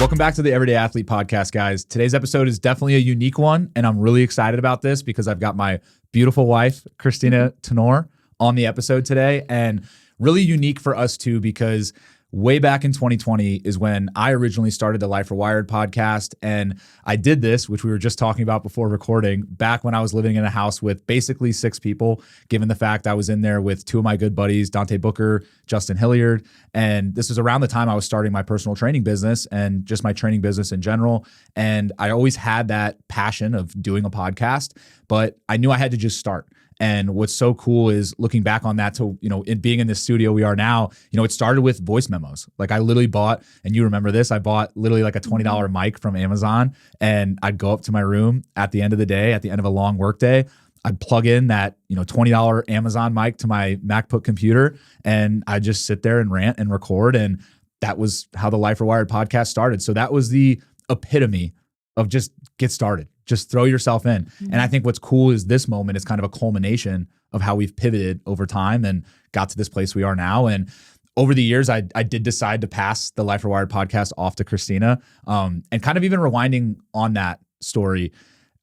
Welcome back to the Everyday Athlete Podcast, guys. Today's episode is definitely a unique one, and I'm really excited about this because I've got my beautiful wife, Kristina Turnure, on the episode today, and really unique for us too because way back in 2020 is when I originally started the Life Rewired podcast, and I did this, which we were just talking about before recording, back when I was living in a house with basically 6 people, given the fact I was in there with 2 of my good buddies, Dante Booker, Justin Hilliard, and this was around the time I was starting my personal training business and just my training business in general, and I always had that passion of doing a podcast, but I knew I had to just start. And what's so cool is looking back on that to, in being in this studio we are now, it started with voice memos. Like I literally bought, and you remember this, I bought literally like a $20 mic from Amazon, and I'd go up to my room at the end of the day, at the end of a long work day, I'd plug in that, $20 Amazon mic to my MacBook computer, and I'd just sit there and rant and record. And that was how the Life Rewired podcast started. So that was the epitome of just get started. Just throw yourself in. Mm-hmm. And I think what's cool is this moment is kind of a culmination of how we've pivoted over time and got to this place we are now. And over the years, I did decide to pass the Life Rewired podcast off to Kristina. And kind of even rewinding on that story,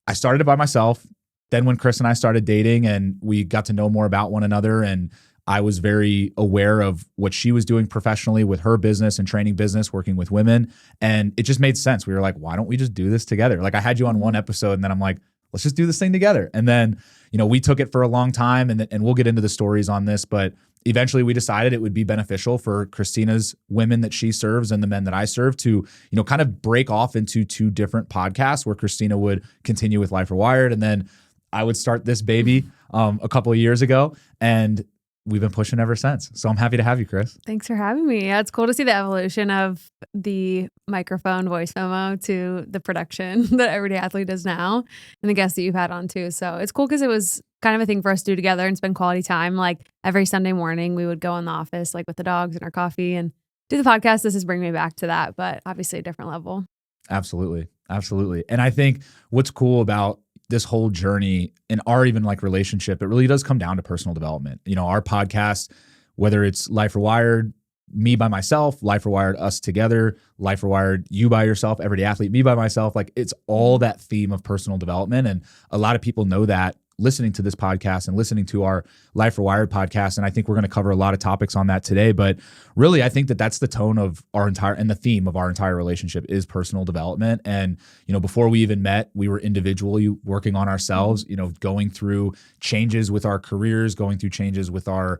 I started it by myself. Then when Kris and I started dating and we got to know more about one another, and I was very aware of what she was doing professionally with her business and training business, working with women. And it just made sense. We were like, why don't we just do this together? Like I had you on one episode and then I'm like, let's just do this thing together. And then, we took it for a long time and we'll get into the stories on this, but eventually we decided it would be beneficial for Kristina's women that she serves and the men that I serve to, kind of break off into 2 different podcasts where Kristina would continue with Life Rewired. And then I would start this baby a couple of years ago, and we've been pushing ever since. So I'm happy to have you, Kris. Thanks for having me. Yeah, it's cool to see the evolution of the microphone voice memo to the production that Everyday Athlete does now and the guests that you've had on too. So it's cool because it was kind of a thing for us to do together and spend quality time. Like every Sunday morning we would go in the office like with the dogs and our coffee and do the podcast. This is bringing me back to that, but obviously a different level. Absolutely. Absolutely. And I think what's cool about this whole journey in our even like relationship, it really does come down to personal development. Our podcast, whether it's Life Rewired, me by myself, Life Rewired, us together, Life Rewired, you by yourself, Everyday Athlete, me by myself, like it's all that theme of personal development. And a lot of people know that listening to this podcast and listening to our Life Rewired podcast. And I think we're going to cover a lot of topics on that today. But really, I think that that's the tone of our entire, and the theme of our entire relationship is personal development. And, before we even met, we were individually working on ourselves, going through changes with our careers, going through changes with our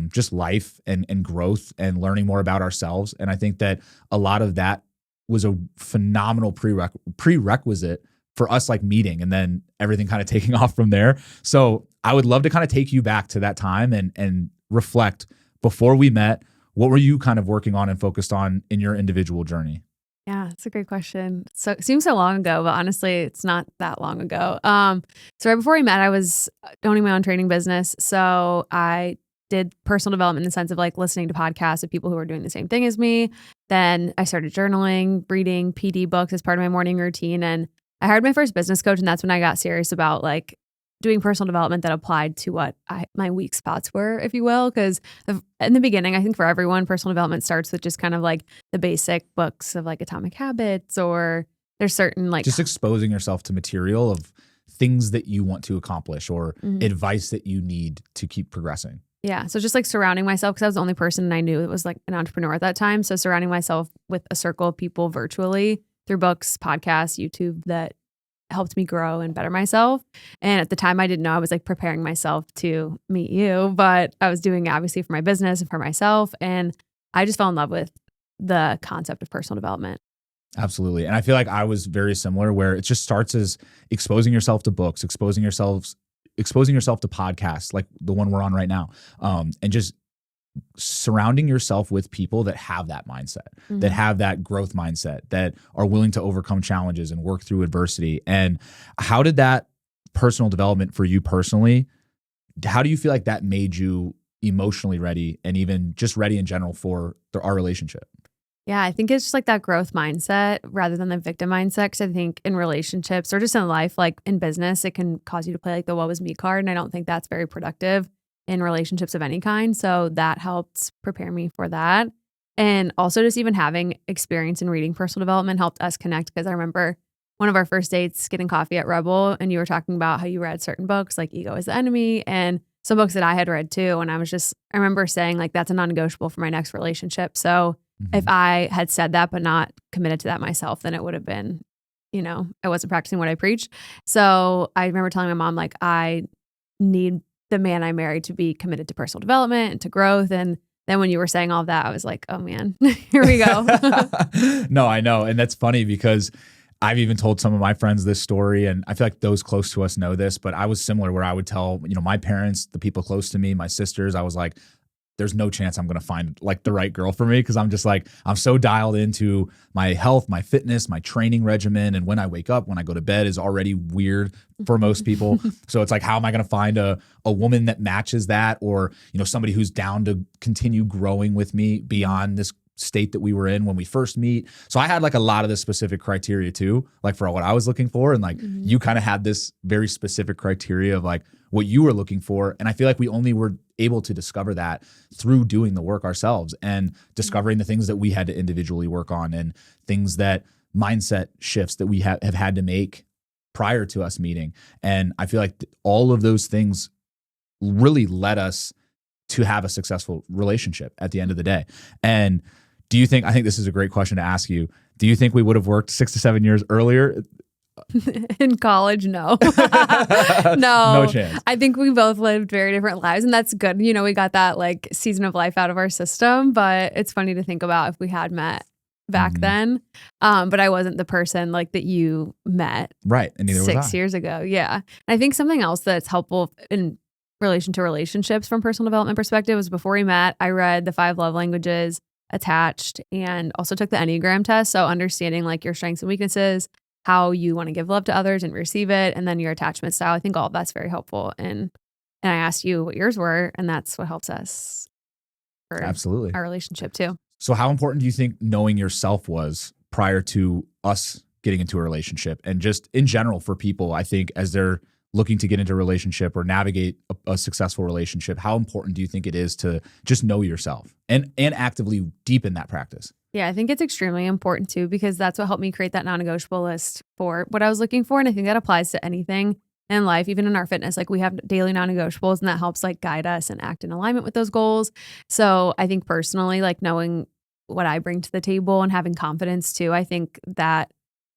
just life and growth and learning more about ourselves. And I think that a lot of that was a phenomenal prerequisite for us like meeting and then everything kind of taking off from there. So I would love to kind of take you back to that time and reflect before we met, what were you kind of working on and focused on in your individual journey? Yeah, it's a great question. So it seems so long ago, but honestly, it's not that long ago. So right before we met, I was owning my own training business. So I did personal development in the sense of like listening to podcasts of people who were doing the same thing as me. Then I started journaling, reading PD books as part of my morning routine. And I hired my first business coach, and that's when I got serious about like doing personal development that applied to what my weak spots were, if you will. Because in the beginning, I think for everyone, personal development starts with just kind of like the basic books of like Atomic Habits, or there's certain like just exposing yourself to material of things that you want to accomplish or advice that you need to keep progressing. Yeah. So just like surrounding myself, because I was the only person I knew that was like an entrepreneur at that time. So surrounding myself with a circle of people virtually through books, podcasts, YouTube that helped me grow and better myself. And at the time I didn't know I was like preparing myself to meet you, but I was doing it obviously for my business and for myself. And I just fell in love with the concept of personal development. Absolutely. And I feel like I was very similar, where it just starts as exposing yourself to books, exposing yourself to podcasts like the one we're on right now. And just surrounding yourself with people that have that mindset, that have that growth mindset, that are willing to overcome challenges and work through adversity. And how did that personal development for you personally, how do you feel like that made you emotionally ready and even just ready in general for our relationship? Yeah, I think it's just like that growth mindset rather than the victim mindset. Because I think in relationships or just in life, like in business, it can cause you to play like the woe is me card. And I don't think that's very productive in relationships of any kind. So that helped prepare me for that. And also just even having experience in reading personal development helped us connect, because I remember one of our first dates getting coffee at Rebel, and you were talking about how you read certain books like Ego is the Enemy and some books that I had read too. And I remember saying like, that's a non-negotiable for my next relationship. So if I had said that, but not committed to that myself, then it would have been, I wasn't practicing what I preached. So I remember telling my mom, like, I need the man I married to be committed to personal development and to growth. And then when you were saying all that, I was like, oh man, here we go. No, I know. And that's funny because I've even told some of my friends this story, and I feel like those close to us know this, but I was similar, where I would tell, my parents, the people close to me, my sisters, I was like, there's no chance I'm going to find like the right girl for me. Cause I'm just like, I'm so dialed into my health, my fitness, my training regimen. And when I wake up, when I go to bed is already weird for most people. So it's like, how am I going to find a woman that matches that? Or, somebody who's down to continue growing with me beyond this state that we were in when we first meet. So I had like a lot of this specific criteria too, like for what I was looking for. And like you kind of had this very specific criteria of like what you were looking for. And I feel like we only were able to discover that through doing the work ourselves and discovering the things that we had to individually work on, and things that mindset shifts that we have had to make prior to us meeting. And I feel like all of those things really led us to have a successful relationship at the end of the day. And I think this is a great question to ask you. Do you think we would have worked 6 to 7 years earlier? In college, no. No chance. I think we both lived very different lives, and that's good. We got that like season of life out of our system, but it's funny to think about if we had met back then. But I wasn't the person like that you met. Right. And neither was I. 6 years ago. Yeah. And I think something else that's helpful in relation to relationships from personal development perspective was, before we met, I read the 5 love languages, Attached, and also took the Enneagram test. So understanding like your strengths and weaknesses, how you want to give love to others and receive it, and then your attachment style. I think all of that's very helpful. And I asked you what yours were, and that's what helps us for absolutely our relationship too. So how important do you think knowing yourself was prior to us getting into a relationship? And just in general for people, I think as they're looking to get into a relationship or navigate a successful relationship, how important do you think it is to just know yourself and actively deepen that practice? Yeah, I think it's extremely important too, because that's what helped me create that non-negotiable list for what I was looking for. And I think that applies to anything in life, even in our fitness. Like we have daily non-negotiables, and that helps like guide us and act in alignment with those goals. So I think personally, like knowing what I bring to the table and having confidence too, I think that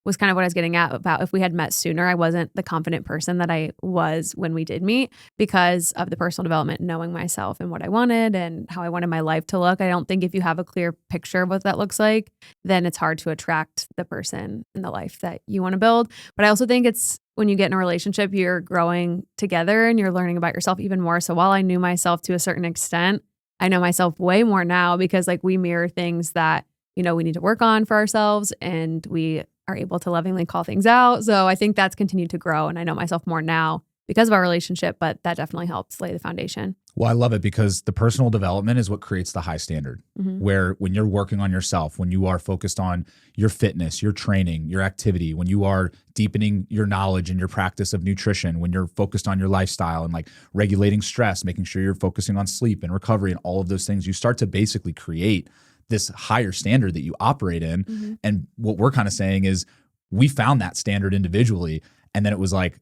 was kind of what I was getting at about if we had met sooner, I wasn't the confident person that I was when we did meet, because of the personal development, knowing myself and what I wanted and how I wanted my life to look. I don't think if you have a clear picture of what that looks like, then it's hard to attract the person in the life that you want to build. But I also think it's when you get in a relationship, you're growing together and you're learning about yourself even more. So while I knew myself to a certain extent, I know myself way more now, because like we mirror things that, we need to work on for ourselves, and we are able to lovingly call things out. So I think that's continued to grow, and I know myself more now because of our relationship, but that definitely helps lay the foundation. Well, I love it, because the personal development is what creates the high standard, where when you're working on yourself, when you are focused on your fitness, your training, your activity, when you are deepening your knowledge and your practice of nutrition, when you're focused on your lifestyle and like regulating stress, making sure you're focusing on sleep and recovery and all of those things, you start to basically create this higher standard that you operate in. And what we're kind of saying is we found that standard individually. And then it was like,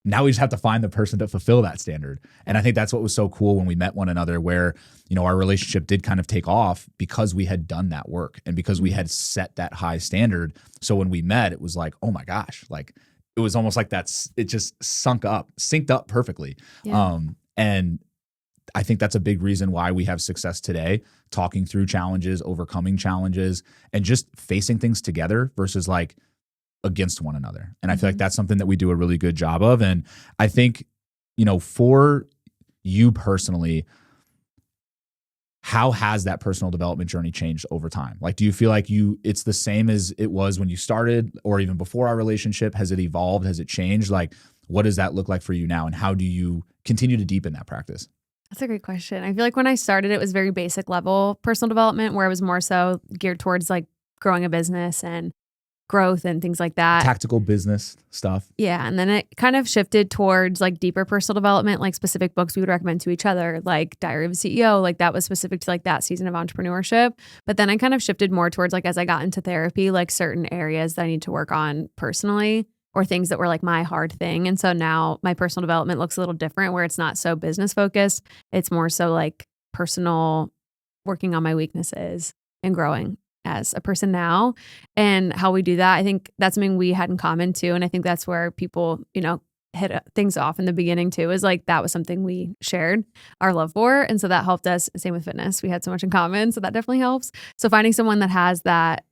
now we just have to find the person to fulfill that standard. And I think that's what was so cool when we met one another, where, our relationship did kind of take off because we had done that work and because we had set that high standard. So when we met, it was like, oh my gosh, like it was almost like it just synced up perfectly. Yeah. And I think that's a big reason why we have success today, talking through challenges, overcoming challenges, and just facing things together versus like against one another. And I feel like that's something that we do a really good job of. And I think, for you personally, how has that personal development journey changed over time? Like, do you feel like it's the same as it was when you started, or even before our relationship? Has it evolved? Has it changed? Like, what does that look like for you now? And how do you continue to deepen that practice? That's a great question. I feel like when I started, it was very basic level personal development, where it was more so geared towards like growing a business and growth and things like that. Tactical business stuff. Yeah. And then it kind of shifted towards like deeper personal development, like specific books we would recommend to each other, like Diary of a CEO, like that was specific to like that season of entrepreneurship. But then I kind of shifted more towards like, as I got into therapy, like certain areas that I need to work on personally or things that were like my hard thing. And so now my personal development looks a little different where it's not so business focused. It's more so like personal, working on my weaknesses and growing as a person now. And how we do that, I think that's something we had in common too. And I think that's where people, hit things off in the beginning too, is like that was something we shared our love for. And so that helped us. Same with fitness. We had so much in common. So that definitely helps. So finding someone that has that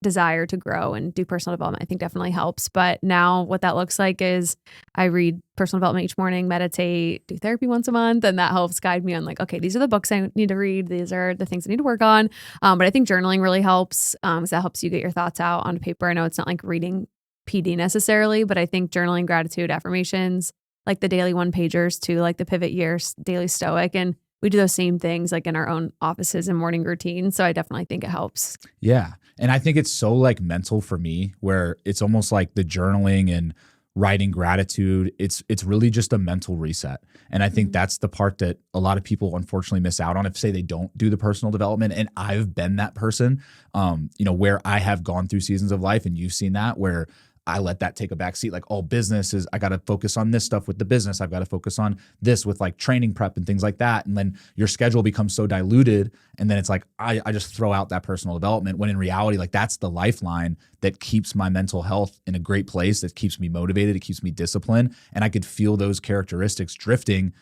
desire to grow and do personal development, I think definitely helps. But now what that looks like is I read personal development each morning, meditate, do therapy once a month. And that helps guide me on like, okay, these are the books I need to read. These are the things I need to work on. But I think journaling really helps. So that helps you get your thoughts out on paper. I know it's not like reading PD necessarily, but I think journaling, gratitude, affirmations, like the daily one pagers to like the pivot years, daily stoic. And we do those same things like in our own offices and morning routine. So I definitely think it helps. Yeah. And I think it's so like mental for me where it's almost like the journaling and writing gratitude. It's really just a mental reset. And I think that's the part that a lot of people unfortunately miss out on if say they don't do the personal development. And I've been that person, where I have gone through seasons of life and you've seen that where I let that take a back seat. Like all business is, I got to focus on this stuff with the business. I've got to focus on this with like training prep and things like that. And then your schedule becomes so diluted. And then it's like, I just throw out that personal development when in reality, like that's the lifeline that keeps my mental health in a great place, that keeps me motivated, it keeps me disciplined. And I could feel those characteristics drifting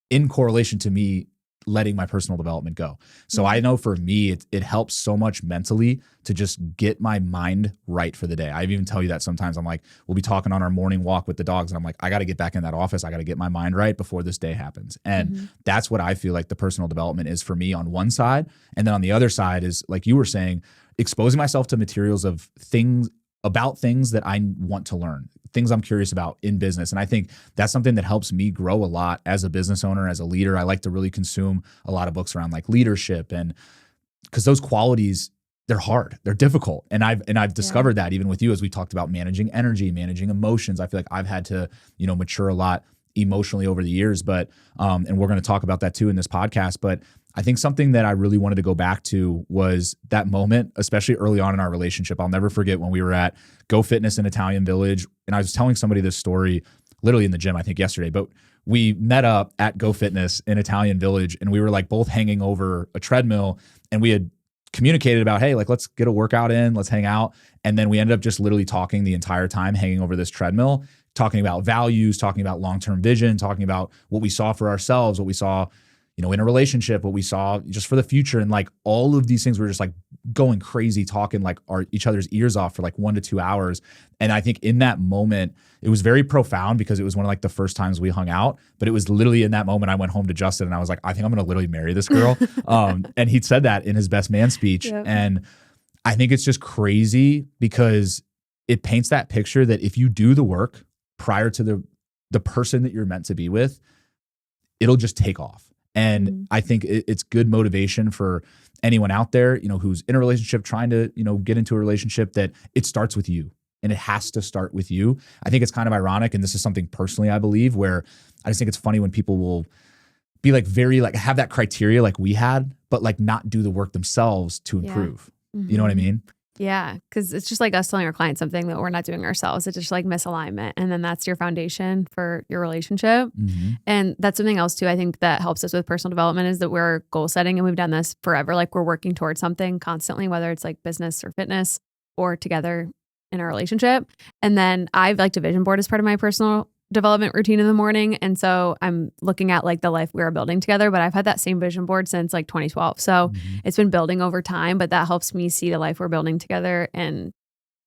in correlation to me letting my personal development go. So I know for me, it helps so much mentally to just get my mind right for the day. I even tell you that sometimes I'm like, we'll be talking on our morning walk with the dogs and I'm like, I got to get back in that office. I got to get my mind right before this day happens. And that's what I feel like the personal development is for me on one side. And then on the other side is like you were saying, exposing myself to materials of things about things that I want to learn, things I'm curious about in business. And I think that's something that helps me grow a lot as a business owner, as a leader. I like to really consume a lot of books around like leadership, and because those qualities, they're hard, they're difficult. And I've discovered that even with you, as we talked about managing energy, managing emotions. I feel like I've had to, mature a lot emotionally over the years, but, and we're going to talk about that too in this podcast. But I think something that I really wanted to go back to was that moment, especially early on in our relationship. I'll never forget when we were at Go Fitness in Italian Village. And I was telling somebody this story literally in the gym, I think yesterday, but we met up at Go Fitness in Italian Village and we were like both hanging over a treadmill and we had communicated about, hey, like, let's get a workout in, let's hang out. And then we ended up just literally talking the entire time, hanging over this treadmill, talking about values, talking about long-term vision, talking about what we saw for ourselves, what we saw in a relationship, what we saw just for the future. And like all of these things, we were just like going crazy, talking like each other's ears off for like 1 to 2 hours. And I think in that moment, it was very profound because it was one of like the first times we hung out, but it was literally in that moment I went home to Justin and I was like, I think I'm going to literally marry this girl. And he said that in his best man speech. Yep. And I think it's just crazy because it paints that picture that if you do the work prior to the person that you're meant to be with, it'll just take off. And I think it's good motivation for anyone out there, who's in a relationship, trying to, get into a relationship, that it starts with you and it has to start with you. I think it's kind of ironic. And this is something personally I believe, where I just think it's funny when people will be like very like have that criteria like we had, but like not do the work themselves to improve. Yeah. You know what I mean? Yeah, because it's just like us telling our clients something that we're not doing ourselves. It's just like misalignment. And then that's your foundation for your relationship. And that's something else too, I think that helps us with personal development, is that we're goal setting and we've done this forever. Like we're working towards something constantly, whether it's like business or fitness or together in a relationship. And then I've liked a vision board as part of my personal development routine in the morning. And so I'm looking at like the life we are building together, but I've had that same vision board since like 2012. So it's been building over time, but that helps me see the life we're building together and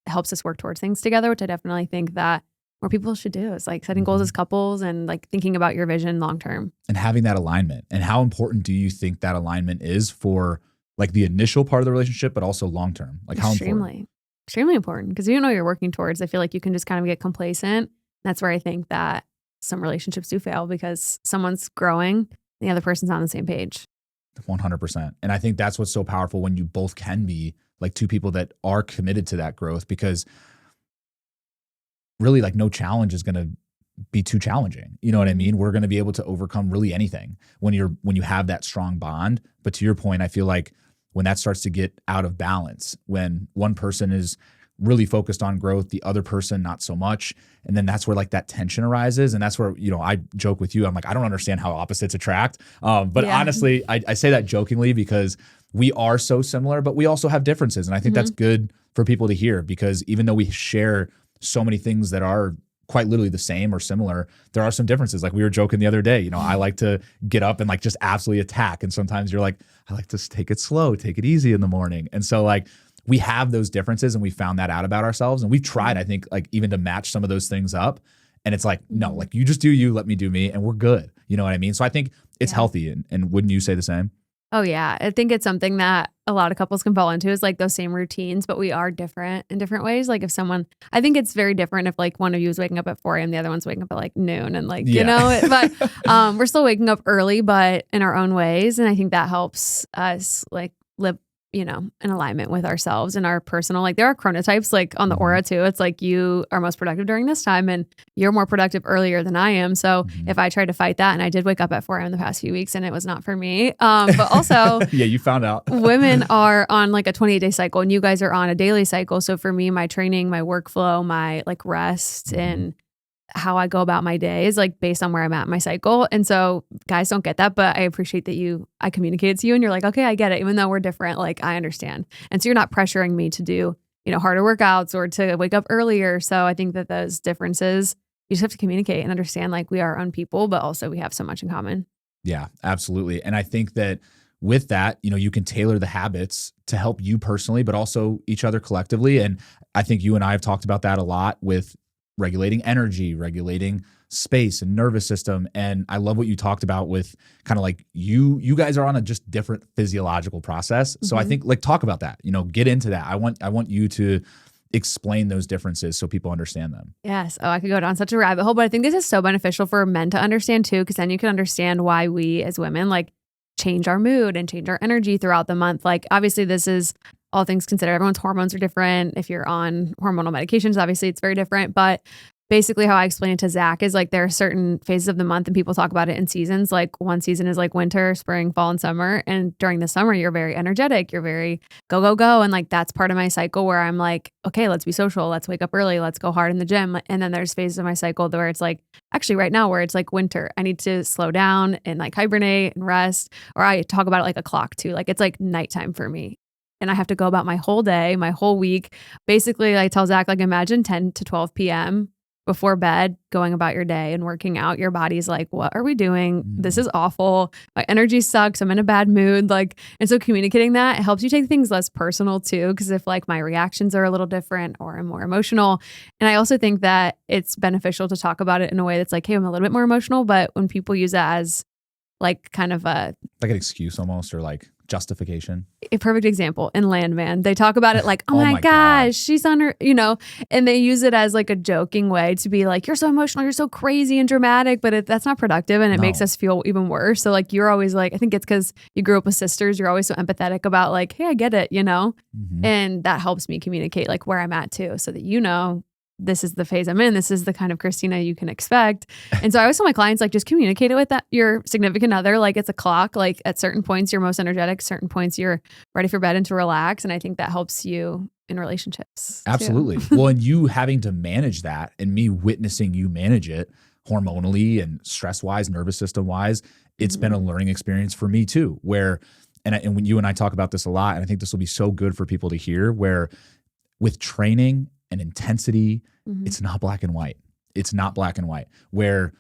helps us work towards things together, which I definitely think that more people should do. It's like setting goals as couples and like thinking about your vision long-term. And having that alignment. And how important do you think that alignment is for like the initial part of the relationship, but also long-term? Like how important? Extremely important. Because you know you're working towards, I feel like you can just kind of get complacent. That's where I think that some relationships do fail, because someone's growing and the other person's not on the same page. 100%. And I think that's what's so powerful when you both can be like two people that are committed to that growth, because really like no challenge is going to be too challenging. You know what I mean? We're going to be able to overcome really anything when you have that strong bond. But to your point, I feel like when that starts to get out of balance, when one person is really focused on growth, the other person not so much, and then that's where like that tension arises. And that's where, you know, I joke with you, I'm like, I don't understand how opposites attract. But honestly, I say that jokingly because we are so similar, but we also have differences. And I think that's good for people to hear, because even though we share so many things that are quite literally the same or similar, there are some differences. Like we were joking the other day, you know, I like to get up and like just absolutely attack. And sometimes you're like, I like to take it slow, take it easy in the morning. And so like we have those differences, and we found that out about ourselves. And we've tried, I think, like even to match some of those things up. And it's like, no, like you just do you, let me do me, and we're good. You know what I mean? So I think it's healthy. And wouldn't you say the same? Oh yeah. I think it's something that a lot of couples can fall into, is like those same routines, but we are different in different ways. Like if someone, I think it's very different if like one of you is waking up at 4 a.m., the other one's waking up at like noon, and like, you know, but we're still waking up early, but in our own ways. And I think that helps us like live, you know, in alignment with ourselves and our personal, like there are chronotypes like on the aura too. It's like you are most productive during this time and you're more productive earlier than I am. So if I tried to fight that, and I did wake up at 4 a.m. the past few weeks and it was not for me. But also yeah, you found out. women are on like a 28-day cycle and you guys are on a daily cycle. So for me, my training, my workflow, my like rest and how I go about my day is like based on where I'm at in my cycle. And so guys don't get that, but I appreciate that I communicated to you and you're like, okay, I get it. Even though we're different, like I understand. And so you're not pressuring me to do, you know, harder workouts or to wake up earlier. So I think that those differences, you just have to communicate and understand like we are our own people, but also we have so much in common. Yeah, absolutely. And I think that with that, you know, you can tailor the habits to help you personally, but also each other collectively. And I think you and I have talked about that a lot with regulating energy, regulating space and nervous system. And I love what you talked about with kind of like you guys are on a just different physiological process. So I think like talk about that, you know, get into that. I want you to explain those differences so people understand them. Yes. Oh, I could go down such a rabbit hole, but I think this is so beneficial for men to understand too, because then you can understand why we as women like change our mood and change our energy throughout the month. Like obviously this is all things considered, everyone's hormones are different. If you're on hormonal medications, obviously it's very different. But basically how I explain it to Zach is like there are certain phases of the month and people talk about it in seasons. Like one season is like winter, spring, fall, and summer. And during the summer, you're very energetic. You're very go, go, go. And like that's part of my cycle where I'm like, okay, let's be social. Let's wake up early. Let's go hard in the gym. And then there's phases of my cycle where it's like, actually right now where it's like winter, I need to slow down and like hibernate and rest. Or I talk about it like a clock too. Like it's like nighttime for me. And I have to go about my whole day, my whole week. Basically, I tell Zach, like imagine 10 to 12 p.m. before bed, going about your day and working out. Your body's like, what are we doing? This is awful. My energy sucks. I'm in a bad mood. Like, and so communicating that, it helps you take things less personal too. Because if like my reactions are a little different or I'm more emotional. And I also think that it's beneficial to talk about it in a way that's like, hey, I'm a little bit more emotional. But when people use that as like kind of a like an excuse almost, or like justification. A perfect example in Landman, they talk about it like, oh, Oh my my gosh, God. she's on her, you know, and they use it as like a joking way to be like, you're so emotional, you're so crazy and dramatic, but that's not productive and it makes us feel even worse. So like, you're always like, I think it's because you grew up with sisters, you're always so empathetic about like, hey, I get it, you know, and that helps me communicate like where I'm at too, so that you know, this is the phase I'm in. This is the kind of Kristina you can expect. And so I always tell my clients, like, just communicate it with your significant other. Like it's a clock, like at certain points, you're most energetic, certain points you're ready for bed and to relax. And I think that helps you in relationships. Absolutely. Well, and you having to manage that and me witnessing you manage it hormonally and stress wise, nervous system wise, it's been a learning experience for me too, where, and when you and I talk about this a lot, and I think this will be so good for people to hear, where with training and intensity, it's not black and white. It's not black and white. Where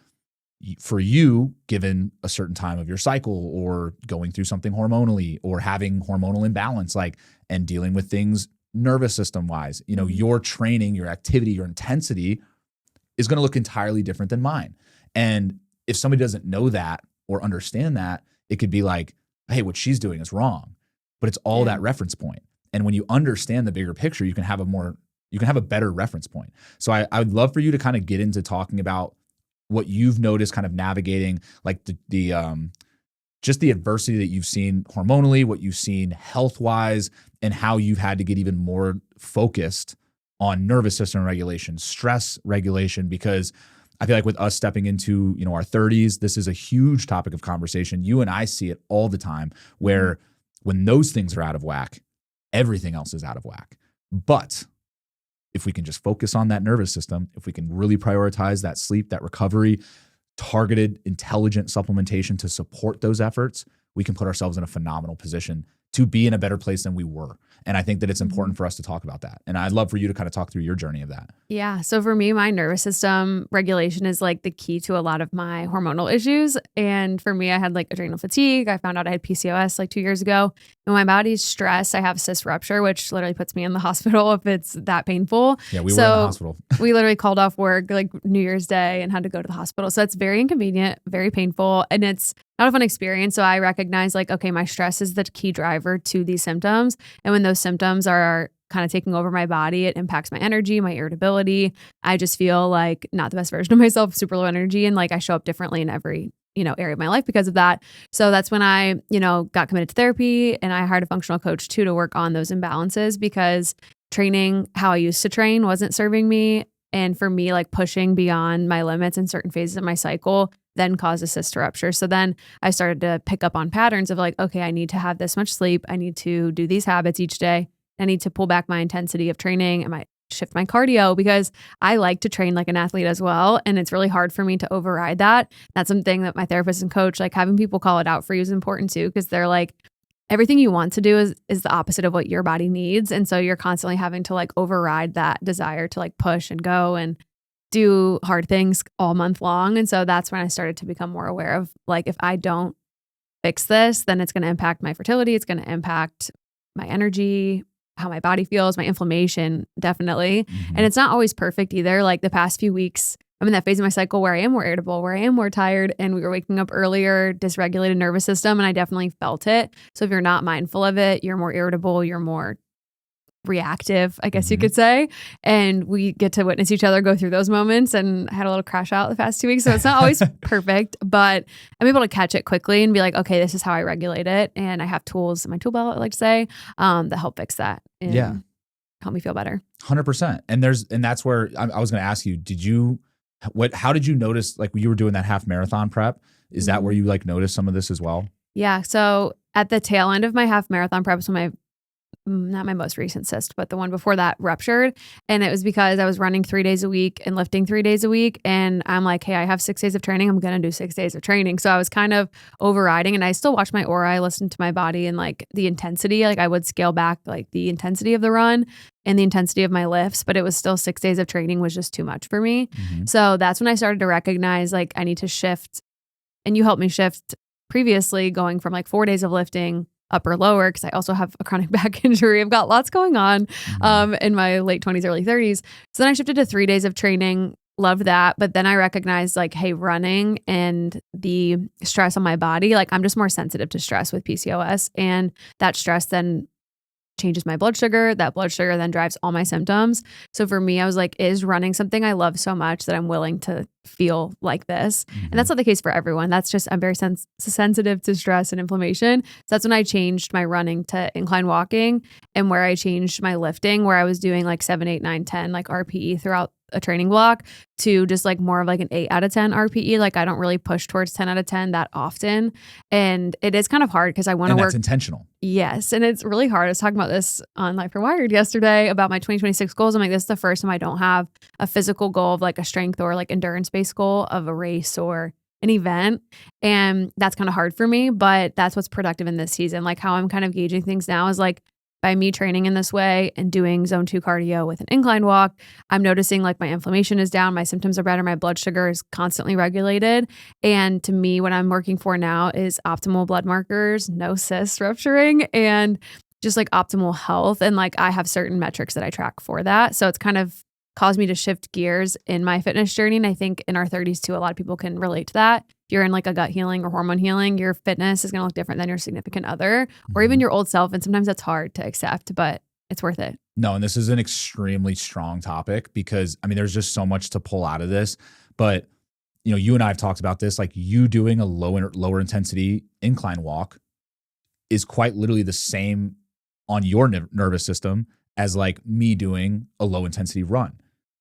for you, given a certain time of your cycle or going through something hormonally or having hormonal imbalance, like, and dealing with things nervous system wise, you know, your training, your activity, your intensity is going to look entirely different than mine. And if somebody doesn't know that or understand that, it could be like, hey, what she's doing is wrong, but it's all that reference point. And when you understand the bigger picture, you can have a better reference point. So I would love for you to kind of get into talking about what you've noticed kind of navigating like the just the adversity that you've seen hormonally, what you've seen health-wise, and how you've had to get even more focused on nervous system regulation, stress regulation, because I feel like with us stepping into, our 30s, this is a huge topic of conversation. You and I see it all the time where when those things are out of whack, everything else is out of whack. But if we can just focus on that nervous system, if we can really prioritize that sleep, that recovery, targeted, intelligent supplementation to support those efforts, we can put ourselves in a phenomenal position to be in a better place than we were. And I think that it's important for us to talk about that. And I'd love for you to kind of talk through your journey of that. Yeah. So for me, my nervous system regulation is like the key to a lot of my hormonal issues. And for me, I had like adrenal fatigue. I found out I had PCOS like 2 years ago. And my body's stressed. I have cyst rupture, which literally puts me in the hospital if it's that painful. Yeah, we were in the hospital. We literally called off work like New Year's Day and had to go to the hospital. So it's very inconvenient, very painful, and it's not a fun experience. So I recognize like, okay, my stress is the key driver to these symptoms. And when those symptoms are kind of taking over my body, it impacts my energy, my irritability. I just feel like not the best version of myself, super low energy. And like I show up differently in every, area of my life because of that. So that's when I, got committed to therapy, and I hired a functional coach too to work on those imbalances, because training how I used to train wasn't serving me. And for me, like pushing beyond my limits in certain phases of my cycle then caused a cyst rupture. So then I started to pick up on patterns of like, okay, I need to have this much sleep. I need to do these habits each day. I need to pull back my intensity of training. I might shift my cardio, because I like to train like an athlete as well. And it's really hard for me to override that. That's something that my therapist and coach, like having people call it out for you is important too, because they're like, everything you want to do is the opposite of what your body needs. And so you're constantly having to like override that desire to like push and go and do hard things all month long. And so that's when I started to become more aware of like, if I don't fix this, then it's going to impact my fertility. It's going to impact my energy, how my body feels, my inflammation, definitely. And it's not always perfect either. Like the past few weeks, I'm in that phase of my cycle where I am more irritable, where I am more tired, and we were waking up earlier, dysregulated nervous system, and I definitely felt it. So if you're not mindful of it, you're more irritable, you're more reactive, I guess you could say. And we get to witness each other go through those moments, and I had a little crash out the past 2 weeks. So it's not always perfect, but I'm able to catch it quickly and be like, okay, this is how I regulate it. And I have tools in my tool belt, I like to say, that help fix that and help me feel better. 100%. And that's where I was going to ask you, how did you notice, like when you were doing that half marathon prep, is that where you like noticed some of this as well? Yeah. So at the tail end of my half marathon prep, so not my most recent cyst, but the one before that ruptured. And it was because I was running 3 days a week and lifting 3 days a week. And I'm like, hey, I have 6 days of training. I'm going to do 6 days of training. So I was kind of overriding, and I still watched my aura. I listened to my body and like the intensity, like I would scale back like the intensity of the run and the intensity of my lifts, but it was still 6 days of training was just too much for me. So that's when I started to recognize like I need to shift. And you helped me shift previously, going from like 4 days of lifting upper lower, because I also have a chronic back injury. I've got lots going on in my late 20s, early 30s. So then I shifted to 3 days of training, loved that. But then I recognized like, hey, running and the stress on my body, like I'm just more sensitive to stress with PCOS. And that stress then changes my blood sugar. That blood sugar then drives all my symptoms. So for me, I was like, is running something I love so much that I'm willing to feel like this? And that's not the case for everyone. That's just, I'm very sensitive to stress and inflammation. So that's when I changed my running to incline walking, and where I changed my lifting, where I was doing like 7, 8, 9, 10, like RPE throughout a training block, to just like more of like an 8 out of 10 RPE. Like I don't really push towards 10 out of 10 that often. And it is kind of hard because I want to work. That's intentional. Yes. And it's really hard. I was talking about this on Life Rewired yesterday about my 2026 goals. I'm like, this is the first time I don't have a physical goal of like a strength or like endurance-based goal of a race or an event. And that's kind of hard for me, but that's what's productive in this season. Like how I'm kind of gauging things now is like, by me training in this way and doing zone 2 cardio with an incline walk, I'm noticing like my inflammation is down, my symptoms are better, my blood sugar is constantly regulated. And to me, what I'm working for now is optimal blood markers, no cysts rupturing, and just like optimal health. And like I have certain metrics that I track for that. So it's kind of caused me to shift gears in my fitness journey. And I think in our 30s too, a lot of people can relate to that. If you're in like a gut healing or hormone healing, your fitness is going to look different than your significant other or even your old self. And sometimes that's hard to accept, but it's worth it. No, and this is an extremely strong topic because, I mean, there's just so much to pull out of this. But you and I have talked about this, like you doing a lower intensity incline walk is quite literally the same on your nervous system as like me doing a low intensity run.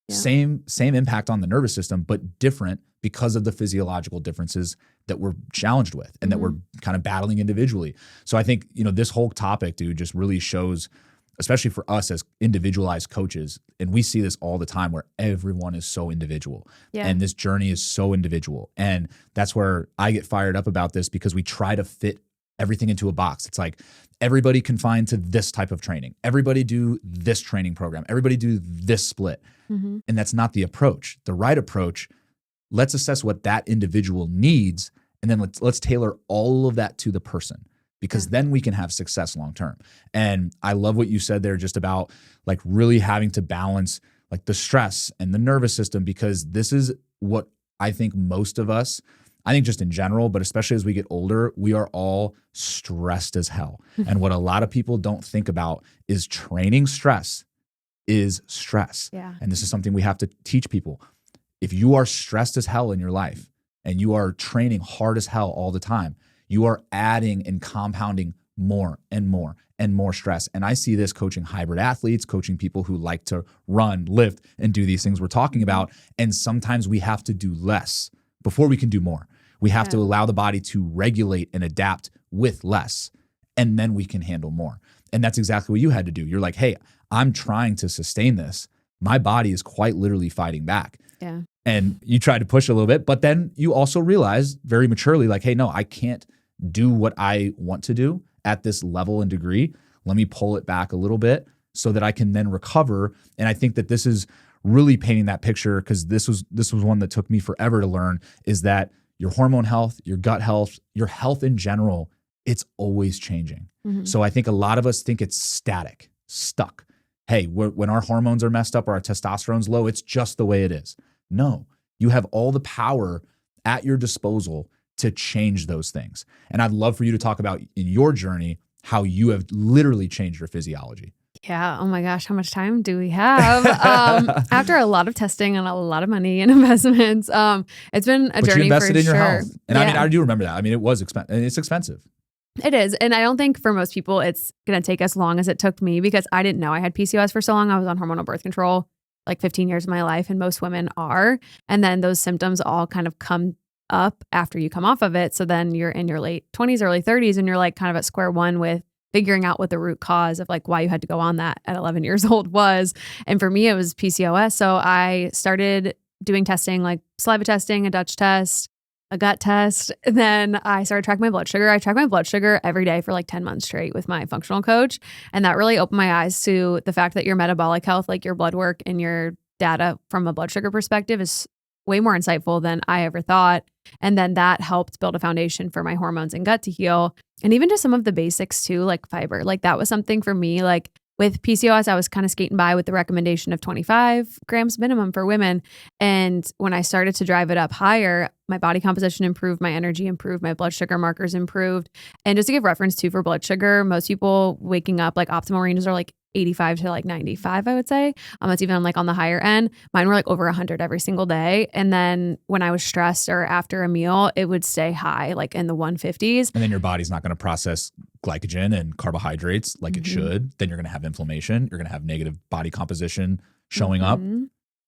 Yeah. Same impact on the nervous system, but different because of the physiological differences that we're challenged with and that we're kind of battling individually. So I think, this whole topic, dude, just really shows, especially for us as individualized coaches, and we see this all the time where everyone is so individual and this journey is so individual. And that's where I get fired up about this, because we try to fit everything into a box. It's like everybody confined to this type of training. Everybody do this training program. Everybody do this split. And that's not the approach. The right approach, let's assess what that individual needs, and then let's tailor all of that to the person, because then we can have success long-term. And I love what you said there just about like really having to balance like the stress and the nervous system, because this is what I think most of us, I think just in general, but especially as we get older, we are all stressed as hell. And what a lot of people don't think about is training stress is stress. Yeah. And this is something we have to teach people. If you are stressed as hell in your life and you are training hard as hell all the time, you are adding and compounding more and more and more stress. And I see this coaching hybrid athletes, coaching people who like to run, lift, and do these things we're talking about. And sometimes we have to do less before we can do more. We have to allow the body to regulate and adapt with less, and then we can handle more. And that's exactly what you had to do. You're like, hey, I'm trying to sustain this. My body is quite literally fighting back. Yeah. And you tried to push a little bit, but then you also realize very maturely, like, hey, no, I can't do what I want to do at this level and degree. Let me pull it back a little bit so that I can then recover. And I think that this is really painting that picture, because this was one that took me forever to learn, is that your hormone health, your gut health, your health in general, it's always changing. So I think a lot of us think it's static, stuck. Hey, when our hormones are messed up or our testosterone's low, it's just the way it is. No, you have all the power at your disposal to change those things. And I'd love for you to talk about in your journey how you have literally changed your physiology. Yeah. Oh my gosh. How much time do we have? After a lot of testing and a lot of money and investments, it's been a journey for sure. But you invested in your health. And I mean, I do remember that. I mean, it was expensive, and it's expensive. It is. And I don't think for most people it's going to take as long as it took me, because I didn't know I had PCOS for so long. I was on hormonal birth control like 15 years of my life, and most women are. And then those symptoms all kind of come up after you come off of it. So then you're in your late 20s, early 30s, and you're like kind of at square one with figuring out what the root cause of like why you had to go on that at 11 years old was. And for me, it was PCOS. So I started doing testing, like saliva testing, a Dutch test, a gut test. And then I started tracking my blood sugar. I tracked my blood sugar every day for like 10 months straight with my functional coach. And that really opened my eyes to the fact that your metabolic health, like your blood work and your data from a blood sugar perspective, is way more insightful than I ever thought. And then that helped build a foundation for my hormones and gut to heal. And even just some of the basics too, like fiber. Like that was something for me, like with PCOS, I was kind of skating by with the recommendation of 25 grams minimum for women. And when I started to drive it up higher, my body composition improved, my energy improved, my blood sugar markers improved. And just to give reference too for blood sugar, most people waking up, like optimal ranges are like 85 to like 95, I would say. That's even like on the higher end. Mine were like over 100 every single day. And then when I was stressed or after a meal, it would stay high, like in the 150s. And then your body's not going to process glycogen and carbohydrates like it should. Then you're going to have inflammation. You're going to have negative body composition showing up.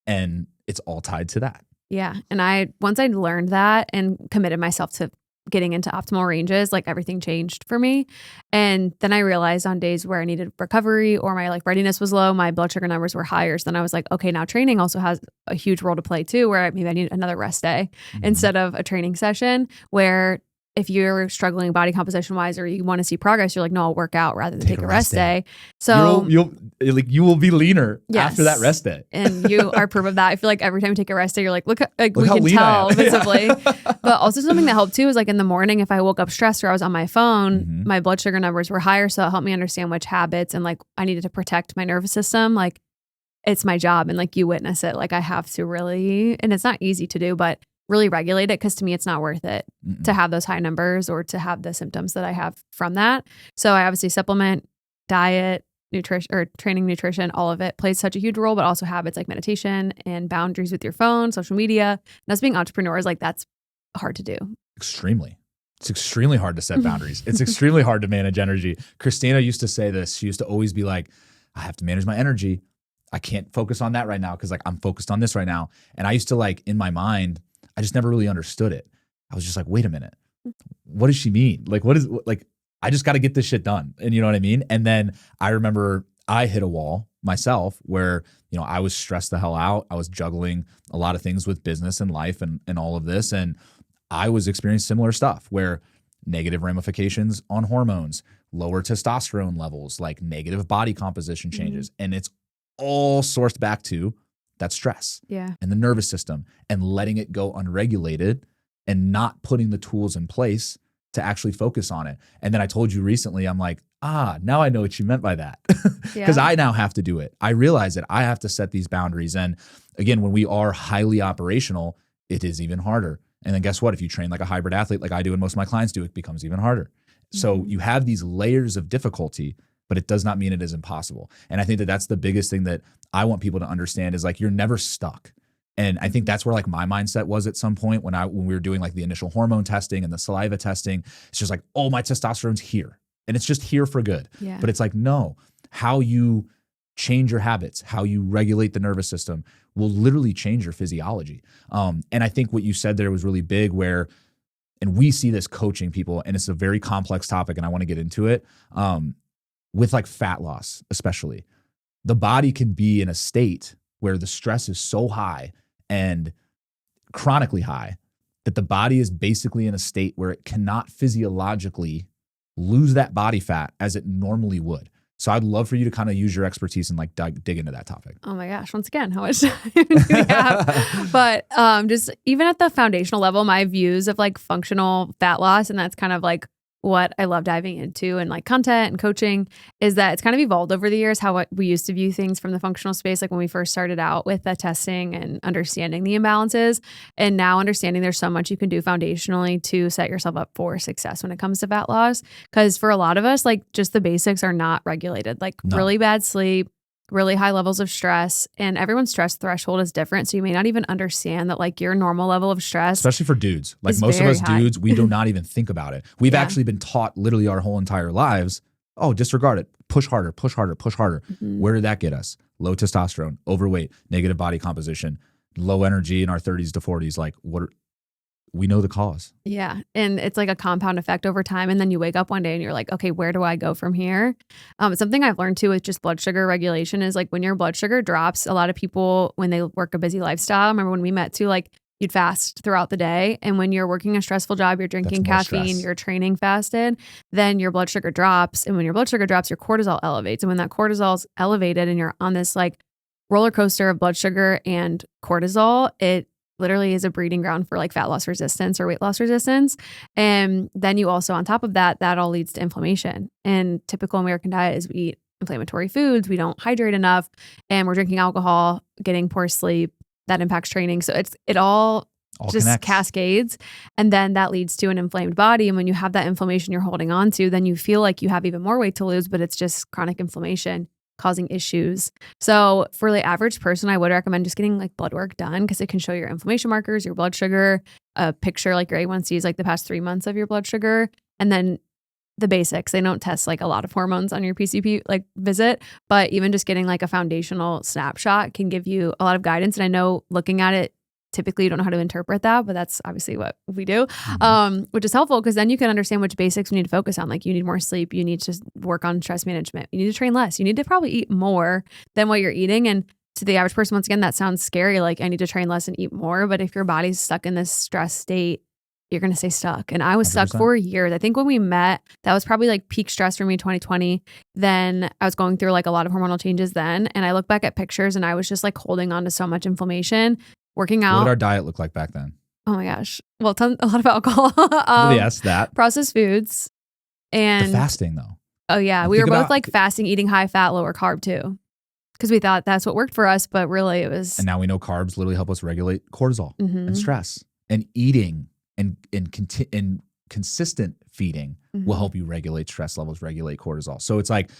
And it's all tied to that. Yeah. And once I learned that and committed myself to getting into optimal ranges, like everything changed for me. And then I realized on days where I needed recovery or my like readiness was low, my blood sugar numbers were higher. So then I was like, okay, now training also has a huge role to play too, where maybe I need another rest day instead of a training session, where if you're struggling body composition wise or you want to see progress, you're like, no, I'll work out rather than take a rest day. So you will be leaner after that rest day. And you are proof of that. I feel like every time you take a rest day, you're like, look we can tell visibly. But also something that helped too is like in the morning, if I woke up stressed or I was on my phone, my blood sugar numbers were higher. So it helped me understand which habits and like I needed to protect my nervous system. Like it's my job and like you witness it. Like I have to really, and it's not easy to do, but really regulate it, because to me it's not worth it to have those high numbers or to have the symptoms that I have from that. So I obviously supplement, diet, nutrition or training, nutrition, all of it plays such a huge role, but also habits like meditation and boundaries with your phone, social media. And us being entrepreneurs, like that's hard to do. Extremely. It's extremely hard to set boundaries. It's extremely hard to manage energy. Kristina used to say this. She used to always be like, I have to manage my energy. I can't focus on that right now because like I'm focused on this right now. And I used to like in my mind, I just never really understood it. I was just like, wait a minute. What does she mean? Like, what is like, I just got to get this shit done. And you know what I mean? And then I remember I hit a wall myself where, you know, I was stressed the hell out. I was juggling a lot of things with business and life and all of this. And I was experiencing similar stuff where negative ramifications on hormones, lower testosterone levels, like negative body composition changes. And it's all sourced back to that stress and the nervous system and letting it go unregulated and not putting the tools in place to actually focus on it. And then I told you recently, I'm like, now I know what you meant by that. Because I now have to do it. I realize that I have to set these boundaries. And again, when we are highly operational, it is even harder. And then guess what? If you train like a hybrid athlete, like I do and most of my clients do, it becomes even harder. So you have these layers of difficulty, but it does not mean it is impossible. And I think that that's the biggest thing that I want people to understand is like, you're never stuck. And I think that's where like my mindset was at some point when we were doing like the initial hormone testing and the saliva testing. It's just like, oh, my testosterone's here and it's just here for good. But it's like, no, how you change your habits, how you regulate the nervous system will literally change your physiology. And I think what you said there was really big where, and we see this coaching people and it's a very complex topic and I want to get into it with like fat loss, especially. The body can be in a state where the stress is so high and chronically high that the body is basically in a state where it cannot physiologically lose that body fat as it normally would. So I'd love for you to kind of use your expertise and like dig into that topic. Oh my gosh. Once again, how much time do we have? But just even at the foundational level, my views of like functional fat loss, and that's kind of like what I love diving into and like content and coaching is that it's kind of evolved over the years how we used to view things from the functional space. Like when we first started out with the testing and understanding the imbalances and now understanding there's so much you can do foundationally to set yourself up for success when it comes to fat loss. Because for a lot of us, like just the basics are not regulated, like really bad sleep, really high levels of stress, and everyone's stress threshold is different. So you may not even understand that like your normal level of stress, especially for dudes, like most of us dudes, we do not even think about it. We've actually been taught literally our whole entire lives, oh, disregard it, push harder, push harder, push harder. Where did that get us? Low testosterone, overweight, negative body composition, low energy in our 30s to 40s. Like we know the cause. Yeah. And it's like a compound effect over time. And then you wake up one day and you're like, okay, where do I go from here? Something I've learned too with just blood sugar regulation is like when your blood sugar drops, a lot of people, when they work a busy lifestyle, remember when we met too, like you'd fast throughout the day. And when you're working a stressful job, you're drinking caffeine, you're training fasted, then your blood sugar drops. And when your blood sugar drops, your cortisol elevates. And when that cortisol is elevated and you're on this like roller coaster of blood sugar and cortisol, it literally is a breeding ground for like fat loss resistance or weight loss resistance. And then you also, on top of that, that all leads to inflammation. And typical American diet is we eat inflammatory foods, we don't hydrate enough, and we're drinking alcohol, getting poor sleep. That impacts training. So it all just connects. Cascades. And then that leads to an inflamed body. And when you have that inflammation you're holding on to, then you feel like you have even more weight to lose, but it's just chronic inflammation causing issues. So for the average person, I would recommend just getting like blood work done because it can show your inflammation markers, your blood sugar, a picture like your A1C is like the past 3 months of your blood sugar. And then the basics. They don't test like a lot of hormones on your PCP like visit, but even just getting like a foundational snapshot can give you a lot of guidance. And I know looking at it, typically you don't know how to interpret that, but that's obviously what we do, which is helpful because then you can understand which basics you need to focus on. Like you need more sleep, you need to work on stress management, you need to train less, you need to probably eat more than what you're eating. And to the average person, once again, that sounds scary. Like I need to train less and eat more. But if your body's stuck in this stress state, you're going to stay stuck. And I was 100%. Stuck for years. I think when we met, that was probably like peak stress for me, 2020. Then I was going through like a lot of hormonal changes then. And I look back at pictures and I was just like holding on to so much inflammation, working out. What did our diet look like back then? Oh my gosh. Well, a lot of alcohol. Yes, that. Processed foods. And the fasting though. Oh yeah. We were both like fasting, eating high fat, lower carb too. Because we thought that's what worked for us, but really it was. And now we know carbs literally help us regulate cortisol and stress, and eating and consistent feeding will help you regulate stress levels, regulate cortisol. So it's like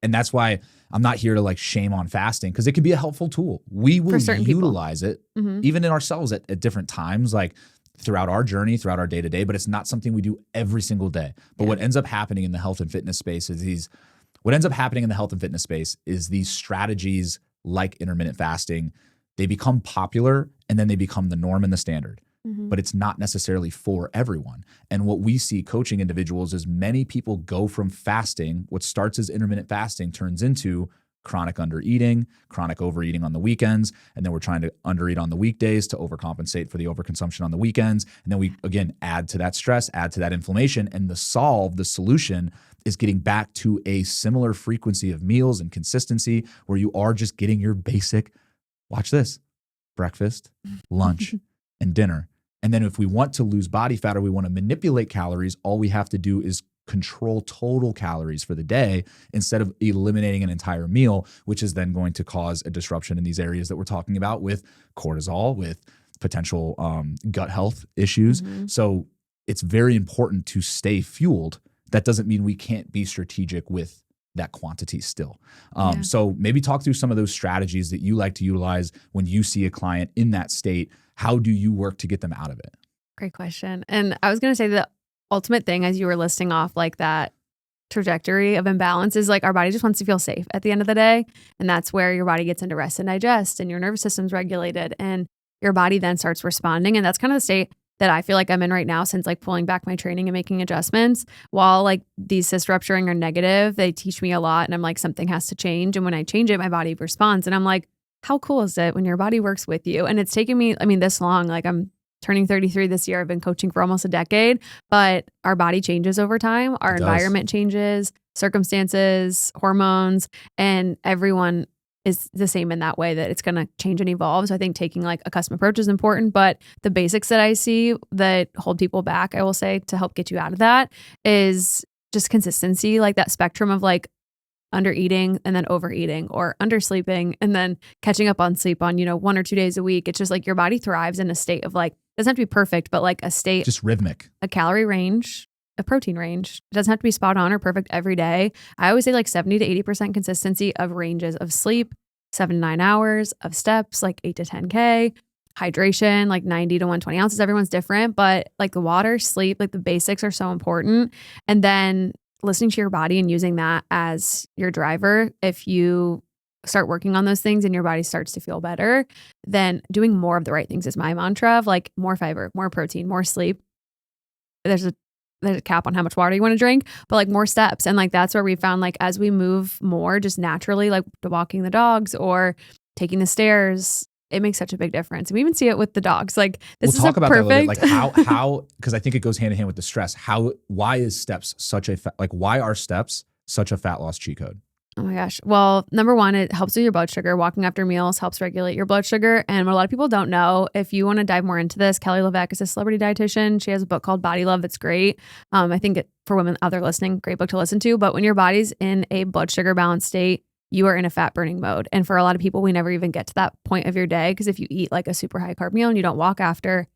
And that's why I'm not here to like shame on fasting, because it can be a helpful tool. We will utilize it even in ourselves at different times, like throughout our journey, throughout our day-to-day, but it's not something we do every single day. But what ends up happening in the health and fitness space is these strategies like intermittent fasting, they become popular and then they become the norm and the standard. But it's not necessarily for everyone. And what we see coaching individuals is many people go from fasting, what starts as intermittent fasting turns into chronic undereating, chronic overeating on the weekends, and then we're trying to undereat on the weekdays to overcompensate for the overconsumption on the weekends. And then we, again, add to that stress, add to that inflammation. And the solution is getting back to a similar frequency of meals and consistency where you are just getting your basic, watch this, breakfast, lunch, and dinner. And then if we want to lose body fat or we want to manipulate calories, all we have to do is control total calories for the day instead of eliminating an entire meal, which is then going to cause a disruption in these areas that we're talking about with cortisol, with potential gut health issues. So it's very important to stay fueled. That doesn't mean we can't be strategic with that quantity still. So maybe talk through some of those strategies that you like to utilize when you see a client in that state. How do you work to get them out of it? Great question. And I was going to say the ultimate thing as you were listing off like that trajectory of imbalance is like our body just wants to feel safe at the end of the day. And that's where your body gets into rest and digest and your nervous system's regulated and your body then starts responding. And that's kind of the state that I feel like I'm in right now since like pulling back my training and making adjustments. While like these cyst rupturing are negative, they teach me a lot and I'm like, something has to change. And when I change it, my body responds. And I'm like, how cool is it when your body works with you? And it's taken me, this long, like I'm turning 33 this year. I've been coaching for almost a decade, but our body changes over time. Our environment changes, circumstances, hormones, and everyone is the same in that way that it's going to change and evolve. So I think taking like a custom approach is important, but the basics that I see that hold people back, I will say, to help get you out of that is just consistency, like that spectrum of like under eating and then overeating or undersleeping and then catching up on sleep on, 1 or 2 days a week. It's just like your body thrives in a state of like, doesn't have to be perfect, but like a state, just rhythmic, a calorie range, a protein range. It doesn't have to be spot on or perfect every day. I always say like 70 to 80% consistency of ranges of sleep, 7 to 9 hours of steps, like 8 to 10K, hydration, like 90 to 120 ounces. Everyone's different, but like the water, sleep, like the basics are so important. And then listening to your body and using that as your driver. If you start working on those things and your body starts to feel better, then doing more of the right things is my mantra of like more fiber, more protein, more sleep. There's a cap on how much water you want to drink, but like more steps. And like, that's where we found like, as we move more just naturally, like walking the dogs or taking the stairs, it makes such a big difference. And we even see it with the dogs. Like this we'll is talk about perfect. that a little bit. Like how, because I think it goes hand in hand with the stress. Why is steps such a, why are steps such a fat loss cheat code? Oh my gosh. Well, number one, it helps with your blood sugar. Walking after meals helps regulate your blood sugar. And what a lot of people don't know, if you want to dive more into this, Kelly LeVeque is a celebrity dietitian. She has a book called Body Love that's great. I think for women out there listening, great book to listen to. But when your body's in a blood sugar balanced state, you are in a fat burning mode. And for a lot of people, we never even get to that point of your day because if you eat like a super high carb meal and you don't walk after,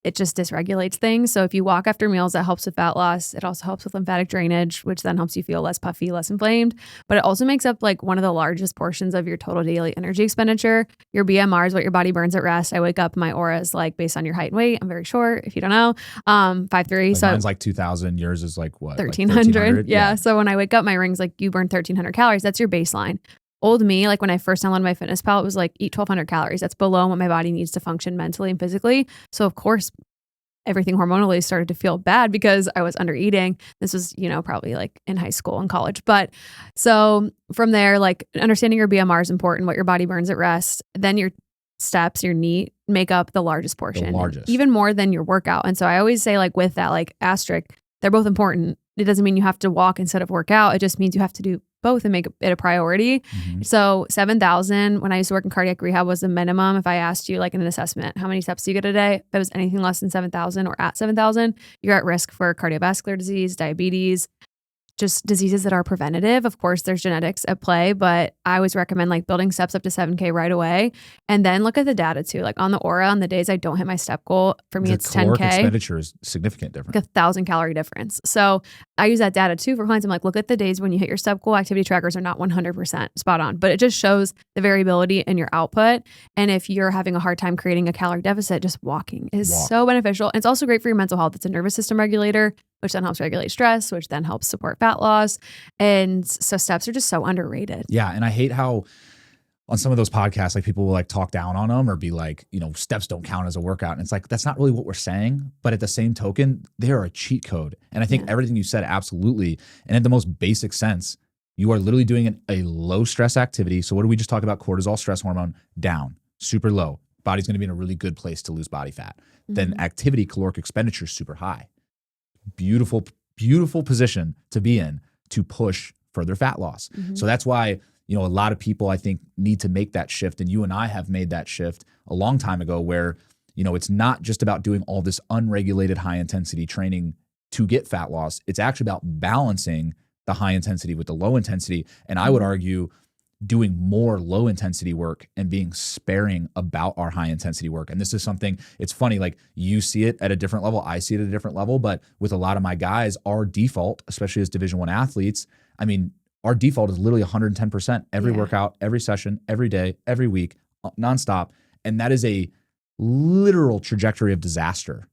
it just dysregulates things. So if you walk after meals, that helps with fat loss. It also helps with lymphatic drainage, which then helps you feel less puffy, less inflamed. But it also makes up like one of the largest portions of your total daily energy expenditure. Your BMR is what your body burns at rest. I wake up, my aura is like based on your height and weight. I'm very short, if you don't know, 5'3". So mine's like 2,000. Yours is like what? 1,300. Like yeah. So when I wake up, my ring's like, you burn 1,300 calories. That's your baseline. Old me, like when I first downloaded my fitness pal, it was like eat 1,200 calories. That's below what my body needs to function mentally and physically. So of course, everything hormonally started to feel bad because I was under eating. This was, probably like in high school and college. But so from there, like understanding your BMR is important, what your body burns at rest. Then your steps, your NEAT make up the largest portion, even more than your workout. And so I always say like with that, like asterisk, they're both important. It doesn't mean you have to walk instead of work out. It just means you have to do both and make it a priority. Mm-hmm. So 7,000, when I used to work in cardiac rehab, was the minimum. If I asked you like in an assessment, how many steps do you get a day? If it was anything less than 7,000 or at 7,000, you're at risk for cardiovascular disease, diabetes, just diseases that are preventative. Of course, there's genetics at play, but I always recommend like building steps up to 7K right away. And then look at the data too. Like on the Aura, on the days I don't hit my step goal, for me, it's 10K. Caloric expenditure is significant difference. Like 1,000 calorie difference. So I use that data too for clients. I'm like, look at the days when you hit your step goal. Activity trackers are not 100% spot on, but it just shows the variability in your output. And if you're having a hard time creating a calorie deficit, just walking is so beneficial. And it's also great for your mental health. It's a nervous system regulator, which then helps regulate stress, which then helps support fat loss. And so steps are just so underrated. Yeah. And I hate how on some of those podcasts, like people will like talk down on them or be like, you know, steps don't count as a workout. And it's like, that's not really what we're saying. But at the same token, they are a cheat code. And I think everything you said, absolutely. And in the most basic sense, you are literally doing a low stress activity. So what did we just talk about? Cortisol, stress hormone, down, super low. Body's going to be in a really good place to lose body fat. Then activity, caloric expenditure is super high. Beautiful, beautiful position to be in to push further fat loss. So that's why, you know, a lot of people I think need to make that shift. And you and I have made that shift a long time ago where, you know, it's not just about doing all this unregulated high intensity training to get fat loss. It's actually about balancing the high intensity with the low intensity. And I would argue doing more low intensity work and being sparing about our high intensity work. And this is something, it's funny, like you see it at a different level, I see it at a different level, but with a lot of my guys, our default, especially as Division I athletes, I mean, our default is literally 110% every workout, every session, every day, every week, nonstop. And that is a literal trajectory of disaster.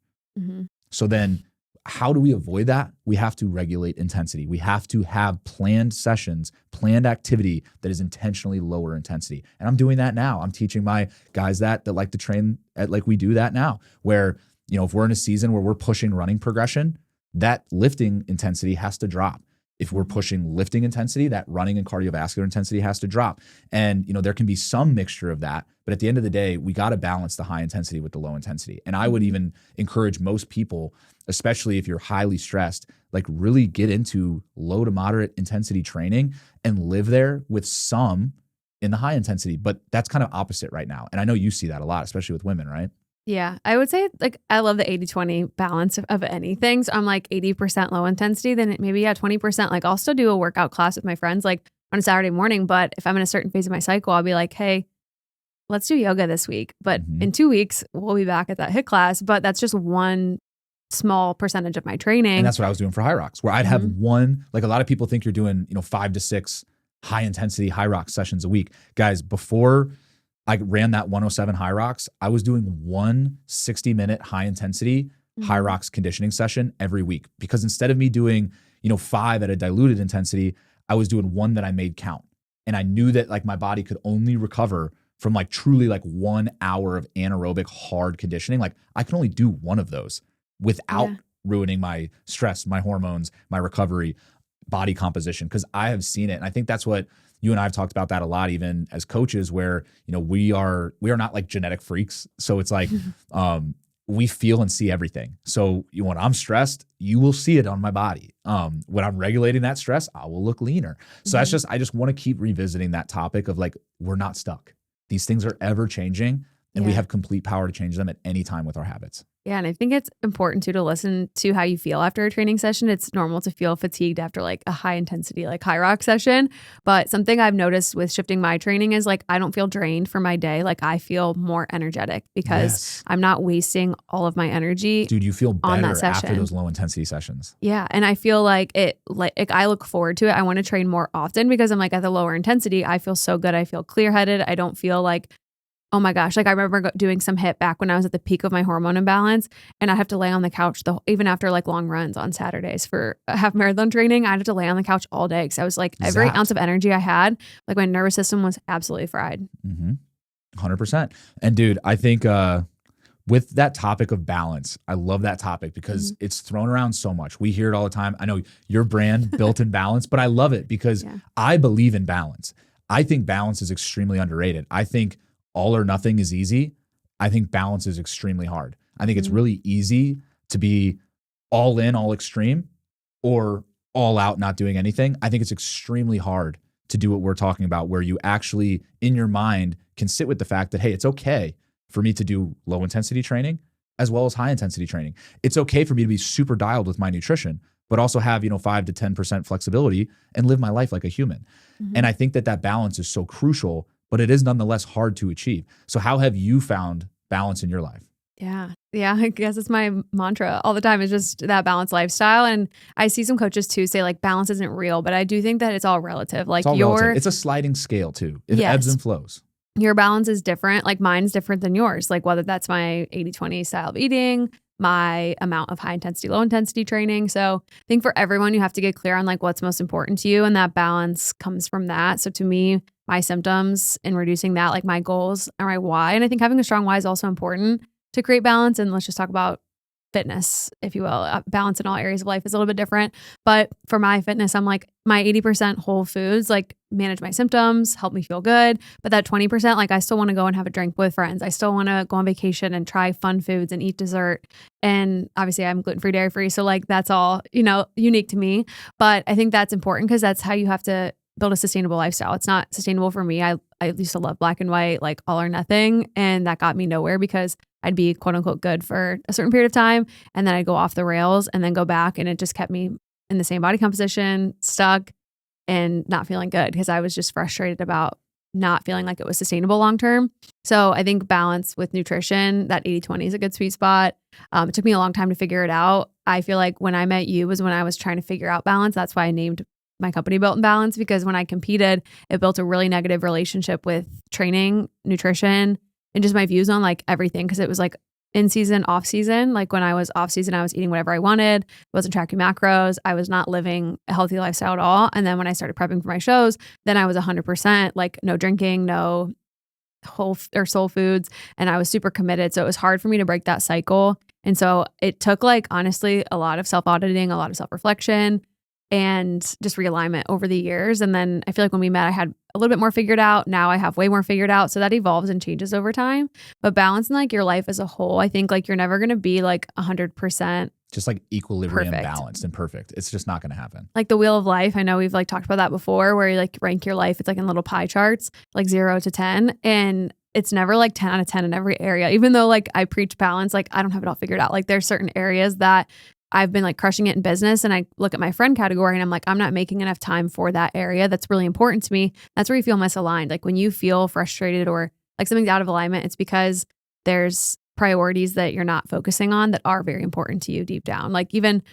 So then how do we avoid that? We have to regulate intensity. We have to have planned sessions, planned activity that is intentionally lower intensity. And I'm doing that now. I'm teaching my guys that like to train at like we do that now, where, you know, if we're in a season where we're pushing running progression, that lifting intensity has to drop. If we're pushing lifting intensity, that running and cardiovascular intensity has to drop. And, you know, there can be some mixture of that, but at the end of the day, we got to balance the high intensity with the low intensity. And I would even encourage most people, especially if you're highly stressed, like really get into low to moderate intensity training and live there with some in the high intensity. But that's kind of opposite right now. And I know you see that a lot, especially with women, right? Yeah, I would say like I love the 80-20 balance of anything. So I'm like 80% low intensity, then maybe 20%. Like I'll still do a workout class with my friends like on a Saturday morning, but if I'm in a certain phase of my cycle, I'll be like, hey, let's do yoga this week. But in 2 weeks, we'll be back at that HIIT class. But that's just one small percentage of my training. And that's what I was doing for High Rocks, where I'd have one, like a lot of people think you're doing, you know, 5 to 6 high intensity High Rocks sessions a week. Guys, before I ran that 107 High Rocks, I was doing one 60-minute high intensity High Rocks conditioning session every week. Because instead of me doing, you know, 5 at a diluted intensity, I was doing one that I made count. And I knew that like my body could only recover from like truly like 1 hour of anaerobic hard conditioning. Like I can only do one of those without ruining my stress, my hormones, my recovery, body composition. Cause I have seen it. And I think that's what you and I have talked about that a lot, even as coaches, where, you know, we are not like genetic freaks. So it's like, we feel and see everything. So when I'm stressed, you will see it on my body. When I'm regulating that stress, I will look leaner. So that's just, I just want to keep revisiting that topic of like, we're not stuck. These things are ever changing and we have complete power to change them at any time with our habits. Yeah. And I think it's important too to listen to how you feel after a training session. It's normal to feel fatigued after like a high intensity, like high rock session. But something I've noticed with shifting my training is like, I don't feel drained for my day. Like I feel more energetic because I'm not wasting all of my energy. Dude, you feel better on that session after those low intensity sessions. Yeah. And I feel like I look forward to it. I want to train more often because I'm like at the lower intensity, I feel so good. I feel clear headed. I don't feel like, oh my gosh, like I remember doing some HIIT back when I was at the peak of my hormone imbalance and I'd have to lay on the couch even after like long runs on Saturdays for a half marathon training, I'd have to lay on the couch all day because I was like every ounce of energy I had, like my nervous system was absolutely fried. 100%. And dude, I think with that topic of balance, I love that topic because it's thrown around so much. We hear it all the time. I know your brand built in balance, but I love it because I believe in balance. I think balance is extremely underrated. I think all or nothing is easy. I think balance is extremely hard. I think it's really easy to be all in, all extreme, or all out, not doing anything. I think it's extremely hard to do what we're talking about, where you actually, in your mind, can sit with the fact that, hey, it's okay for me to do low intensity training as well as high intensity training. It's okay for me to be super dialed with my nutrition, but also have, 5 to 10% flexibility and live my life like a human. And I think that balance is so crucial, but it is nonetheless hard to achieve. So how have you found balance in your life? Yeah. Yeah. I guess it's my mantra all the time. It's just that balanced lifestyle. And I see some coaches too say like balance isn't real, but I do think that it's all relative. Like It's all relative. It's a sliding scale too. It ebbs and flows. Your balance is different. Like mine's different than yours. Like whether that's my 80-20 style of eating, my amount of high intensity, low intensity training. So I think for everyone, you have to get clear on like what's most important to you. And that balance comes from that. So to me, my symptoms and reducing that, like my goals are my why. And I think having a strong why is also important to create balance. And let's just talk about fitness, if you will. Balance in all areas of life is a little bit different. But for my fitness, I'm like my 80% whole foods, like manage my symptoms, help me feel good. But that 20%, like I still want to go and have a drink with friends. I still want to go on vacation and try fun foods and eat dessert. And obviously I'm gluten-free, dairy-free. So like that's all, unique to me. But I think that's important because that's how you have to build a sustainable lifestyle. It's not sustainable for me. I used to love black and white, like all or nothing. And that got me nowhere because I'd be quote unquote good for a certain period of time. And then I'd go off the rails and then go back. And it just kept me in the same body composition, stuck and not feeling good because I was just frustrated about not feeling like it was sustainable long term. So I think balance with nutrition, that 80-20 is a good sweet spot. It took me a long time to figure it out. I feel like when I met you was when I was trying to figure out balance. That's why I named my company Built in Balance, because when I competed, it built a really negative relationship with training, nutrition, and just my views on like everything. Cause it was like in season, off season. Like when I was off season, I was eating whatever I wanted, wasn't tracking macros. I was not living a healthy lifestyle at all. And then when I started prepping for my shows, then I was 100% like no drinking, no whole or soul foods. And I was super committed. So it was hard for me to break that cycle. And so it took like, honestly, a lot of self-auditing, a lot of self-reflection, and just realignment over the years. And then I feel like when we met, I had a little bit more figured out. Now I have way more figured out. So that evolves and changes over time. But balancing like your life as a whole, I think like you're never going to be like 100% just like equilibrium, perfect. Balanced and perfect. It's just not going to happen. Like the wheel of life. I know we've like talked about that before, where you like rank your life. It's like in little pie charts, like 0 to 10. And it's never like 10 out of 10 in every area. Even though like I preach balance, like I don't have it all figured out. Like there's certain areas that I've been like crushing it in business, and I look at my friend category and I'm like, I'm not making enough time for that area that's really important to me. That's where you feel misaligned. Like when you feel frustrated or like something's out of alignment, it's because there's priorities that you're not focusing on that are very important to you deep down. Like even,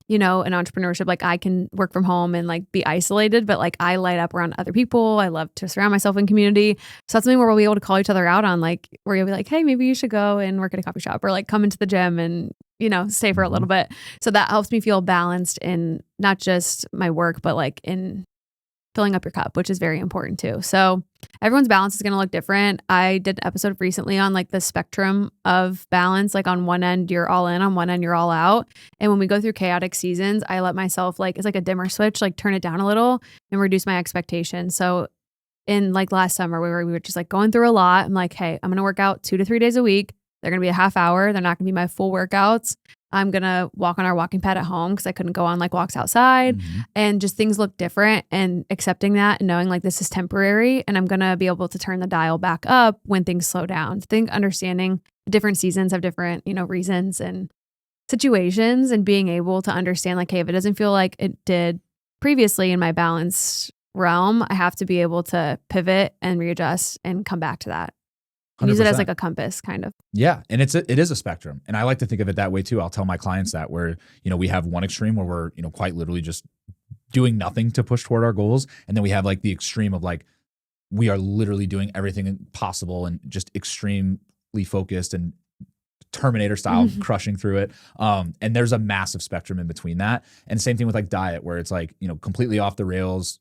in entrepreneurship, like I can work from home and like be isolated, but like I light up around other people. I love to surround myself in community. So that's something where we'll be able to call each other out on, like where you'll be like, hey, maybe you should go and work at a coffee shop or like come into the gym and, stay for a little bit. So that helps me feel balanced in not just my work, but like in filling up your cup, which is very important too. So everyone's balance is going to look different. I did an episode recently on like the spectrum of balance. Like on one end, you're all in, on one end, you're all out. And when we go through chaotic seasons, I let myself like, it's like a dimmer switch, like turn it down a little and reduce my expectations. So in like last summer, we were just like going through a lot. I'm like, hey, I'm going to work out 2 to 3 days a week. They're going to be a half hour. They're not going to be my full workouts. I'm going to walk on our walking pad at home because I couldn't go on like walks outside, and just things look different, and accepting that and knowing like this is temporary and I'm going to be able to turn the dial back up when things slow down. I think understanding different seasons have different, reasons and situations, and being able to understand like, hey, if it doesn't feel like it did previously in my balanced realm, I have to be able to pivot and readjust and come back to that. 100%. Use it as like a compass kind of. Yeah. And it is a spectrum. And I like to think of it that way too. I'll tell my clients that where, we have one extreme where we're, quite literally just doing nothing to push toward our goals. And then we have like the extreme of like, we are literally doing everything possible and just extremely focused and Terminator style, crushing through it. And there's a massive spectrum in between that. And same thing with like diet, where it's like, completely off the rails,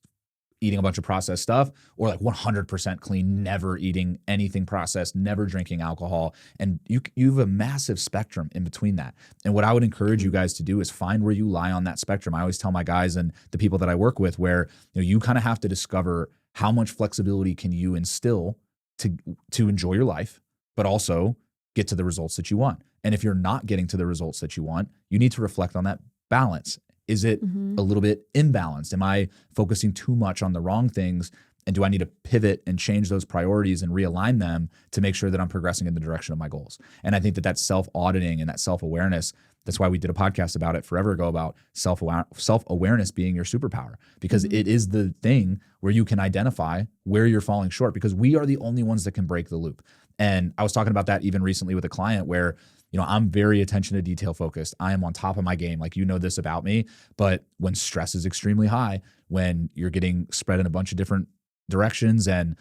eating a bunch of processed stuff, or like 100% clean, never eating anything processed, never drinking alcohol. And you have a massive spectrum in between that. And what I would encourage you guys to do is find where you lie on that spectrum. I always tell my guys and the people that I work with where, you kind of have to discover how much flexibility can you instill to enjoy your life, but also get to the results that you want. And if you're not getting to the results that you want, you need to reflect on that balance. Is it a little bit imbalanced? Am I focusing too much on the wrong things? And do I need to pivot and change those priorities and realign them to make sure that I'm progressing in the direction of my goals? And I think that self-auditing and that self-awareness That's why we did a podcast about it forever ago about self-awareness being your superpower, because it is the thing where you can identify where you're falling short, because we are the only ones that can break the loop. And I was talking about that even recently with a client where, I'm very attention to detail focused. I am on top of my game. Like, this about me. But when stress is extremely high, when you're getting spread in a bunch of different directions and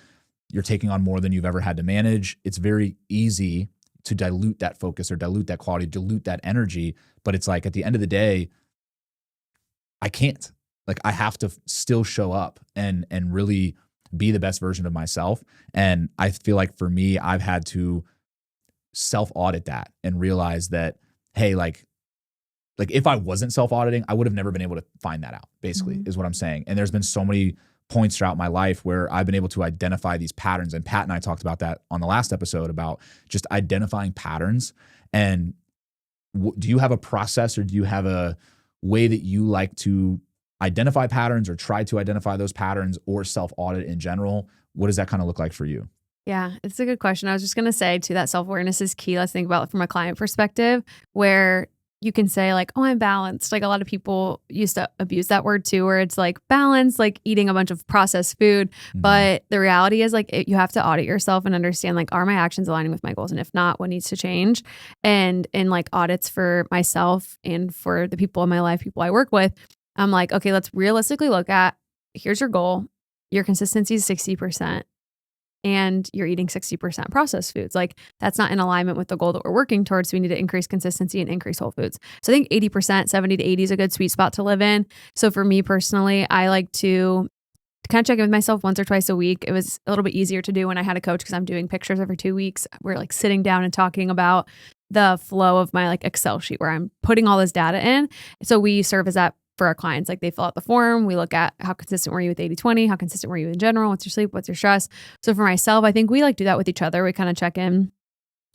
you're taking on more than you've ever had to manage, it's very easy to dilute that focus or dilute that quality, dilute that energy. But it's like, at the end of the day, I can't. Like, I have to still show up and really be the best version of myself. And I feel like for me, I've had to self-audit that and realize that, hey, like if I wasn't self-auditing, I would have never been able to find that out, basically, is what I'm saying. And there's been so many points throughout my life where I've been able to identify these patterns. And Pat and I talked about that on the last episode, about just identifying patterns. And do you have a process, or do you have a way that you like to identify patterns, or try to identify those patterns, or self-audit in general? What does that kind of look like for you? Yeah, it's a good question. I was just going to say too, that self-awareness is key. Let's think about it from a client perspective, where you can say like, oh, I'm balanced. Like, a lot of people used to abuse that word too, where it's like balance, like eating a bunch of processed food. But the reality is, like, you have to audit yourself and understand, like, are my actions aligning with my goals? And if not, what needs to change? And in like audits for myself and for the people in my life, people I work with, I'm like, okay, let's realistically look at, here's your goal. Your consistency is 60%. And you're eating 60% processed foods. Like, that's not in alignment with the goal that we're working towards. So we need to increase consistency and increase whole foods. So I think 80%, 70 to 80 is a good sweet spot to live in. So for me personally, I like to kind of check in with myself once or twice a week. It was a little bit easier to do when I had a coach, because I'm doing pictures every 2 weeks. We're like sitting down and talking about the flow of my like Excel sheet where I'm putting all this data in. So we serve as that for our clients. Like, they fill out the form. We look at how consistent were you with 80-20? How consistent were you in general? What's your sleep? What's your stress? So for myself, I think we like do that with each other. We kind of check in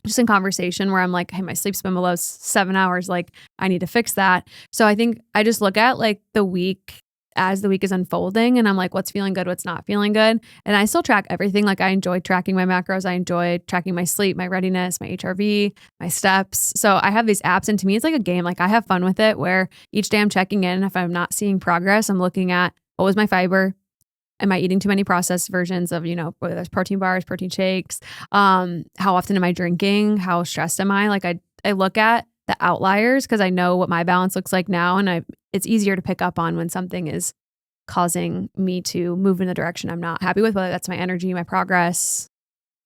just in conversation, where I'm like, hey, my sleep's been below 7 hours. Like, I need to fix that. So I think I just look at like the week as the week is unfolding, and I'm like, what's feeling good? What's not feeling good? And I still track everything. Like, I enjoy tracking my macros. I enjoy tracking my sleep, my readiness, my HRV, my steps. So I have these apps, and to me, it's like a game. Like, I have fun with it, where each day I'm checking in. If I'm not seeing progress, I'm looking at, what was my fiber? Am I eating too many processed versions of, whether there's protein bars, protein shakes? How often am I drinking? How stressed am I? Like, I look at the outliers, because I know what my balance looks like now. And it's easier to pick up on when something is causing me to move in the direction I'm not happy with, whether that's my energy, my progress,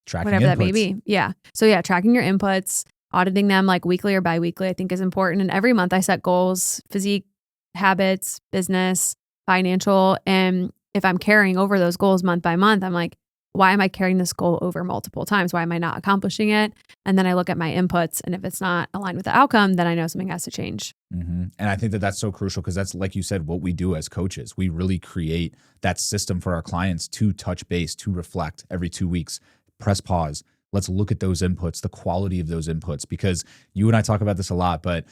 Tracking whatever inputs. that may be. Yeah. So yeah, tracking your inputs, auditing them like weekly or biweekly, I think is important. And every month I set goals, physique, habits, business, financial. And if I'm carrying over those goals month by month, I'm like, why am I carrying this goal over multiple times? Why am I not accomplishing it? And then I look at my inputs, and if it's not aligned with the outcome, then I know something has to change. And I think that that's so crucial, because that's, like you said, what we do as coaches. We really create that system for our clients to touch base, to reflect every 2 weeks, press pause. Let's look at those inputs, the quality of those inputs, because you and I talk about this a lot, but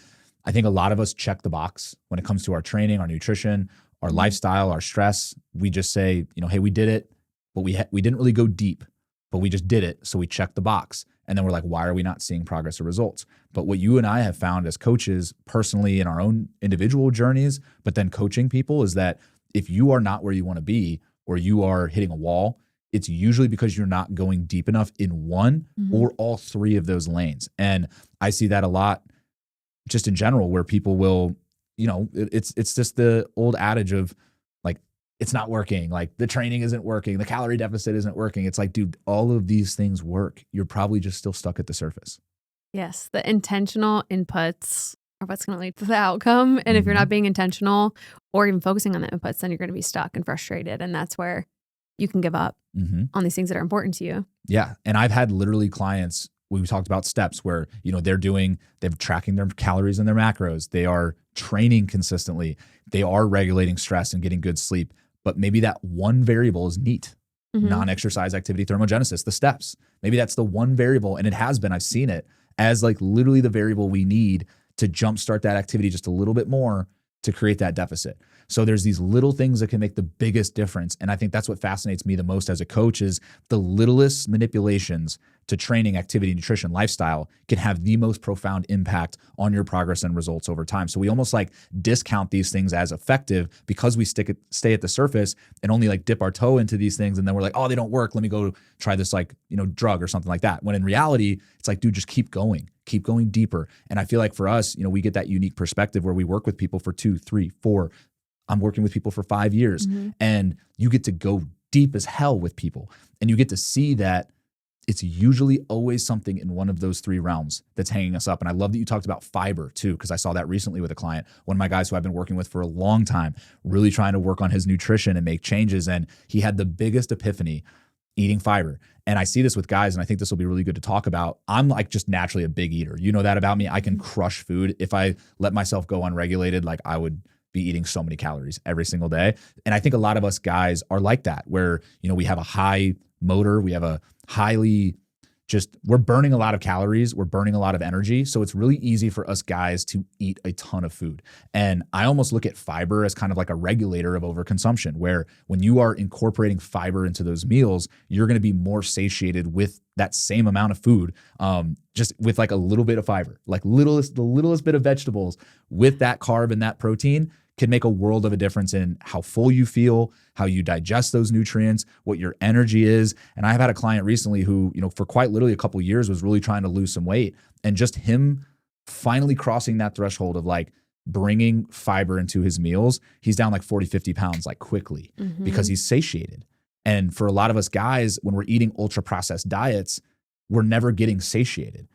I think a lot of us check the box when it comes to our training, our nutrition, our lifestyle, our stress. We just say, hey, we did it. But we didn't really go deep, but we just did it. So we checked the box. And then we're like, why are we not seeing progress or results? But what you and I have found as coaches, personally in our own individual journeys, but then coaching people, is that if you are not where you want to be, or you are hitting a wall, it's usually because you're not going deep enough in one or all three of those lanes. And I see that a lot just in general, where people will, it's just the old adage of, it's not working. Like, the training isn't working. The calorie deficit isn't working. It's like, dude, all of these things work. You're probably just still stuck at the surface. Yes. The intentional inputs are what's going to lead to the outcome. And if you're not being intentional or even focusing on the inputs, then you're going to be stuck and frustrated. And that's where you can give up on these things that are important to you. Yeah. And I've had literally clients, we talked about steps where, they're tracking their calories and their macros. They are training consistently. They are regulating stress and getting good sleep. But maybe that one variable is NEAT, non-exercise activity thermogenesis, the steps. Maybe that's the one variable. And it has been, I've seen it as like literally the variable we need to jumpstart that activity just a little bit more to create that deficit. So there's these little things that can make the biggest difference. And I think that's what fascinates me the most as a coach is the littlest manipulations to training, activity, nutrition, lifestyle can have the most profound impact on your progress and results over time. So we almost like discount these things as effective because we stay at the surface and only like dip our toe into these things. And then we're like, oh, they don't work. Let me go try this like, drug or something like that. When in reality, it's like, dude, just keep going deeper. And I feel like for us, we get that unique perspective where we work with people for 2, 3, 4. I'm working with people for 5 years, and you get to go deep as hell with people, and you get to see that it's usually always something in one of those 3 realms that's hanging us up. And I love that you talked about fiber too, because I saw that recently with a client, one of my guys who I've been working with for a long time, really trying to work on his nutrition and make changes. And he had the biggest epiphany eating fiber. And I see this with guys, and I think this will be really good to talk about. I'm like just naturally a big eater. You know that about me. I can crush food. If I let myself go unregulated, like I would be eating so many calories every single day. And I think a lot of us guys are like that, where, we have a high motor, we have a we're burning a lot of calories, we're burning a lot of energy. So it's really easy for us guys to eat a ton of food. And I almost look at fiber as kind of like a regulator of overconsumption, where when you are incorporating fiber into those meals, you're going to be more satiated with that same amount of food, just with like a little bit of fiber, like the littlest bit of vegetables with that carb and that protein can make a world of a difference in how full you feel, how you digest those nutrients, what your energy is. And I've had a client recently who, for quite literally a couple of years was really trying to lose some weight, and just him finally crossing that threshold of like bringing fiber into his meals, he's down like 40, 50 pounds like quickly because he's satiated. And for a lot of us guys, when we're eating ultra processed diets, we're never getting satiated.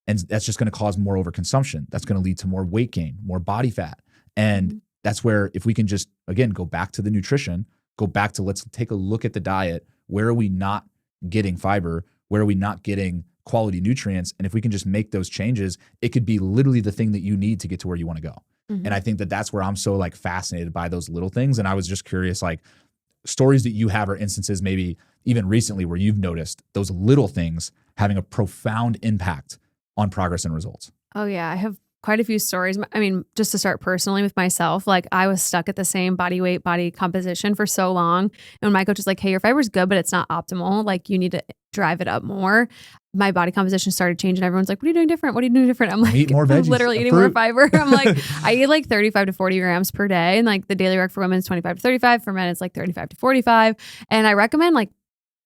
And that's just going to cause more overconsumption. That's going to lead to more weight gain, more body fat. And that's where if we can just, again, go back to the nutrition, go back to let's take a look at the diet. Where are we not getting fiber? Where are we not getting quality nutrients? And if we can just make those changes, it could be literally the thing that you need to get to where you want to go. And I think that that's where I'm so like fascinated by those little things. And I was just curious, like stories that you have or instances maybe even recently where you've noticed those little things having a profound impact on progress and results. Oh yeah, I have quite a few stories. I mean, just to start personally with myself, like I was stuck at the same body weight, body composition for so long. And when my coach was like, hey, your fiber's good, but it's not optimal. Like you need to drive it up more. My body composition started changing. Everyone's like, what are you doing different? What are you doing different? I'm like, eat more veggies, literally eating more fiber. I'm like, I eat like 35 to 40 grams per day. And like the daily rec for women is 25 to 35. For men, it's like 35 to 45. And I recommend like,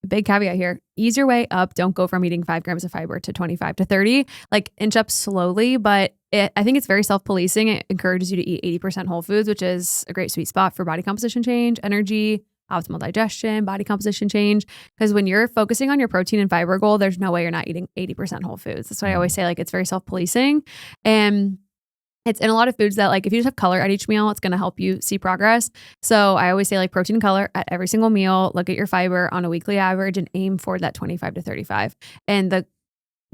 big caveat here, ease your way up. Don't go from eating 5 grams of fiber to 25 to 30, like inch up slowly. But I think it's very self-policing. It encourages you to eat 80% whole foods, which is a great sweet spot for body composition change, energy, optimal digestion, body composition change. Because when you're focusing on your protein and fiber goal, there's no way you're not eating 80% whole foods. That's why I always say like it's very self-policing. And it's in a lot of foods that like if you just have color at each meal, it's going to help you see progress. So I always say like protein and color at every single meal, look at your fiber on a weekly average and aim for that 25 to 35. And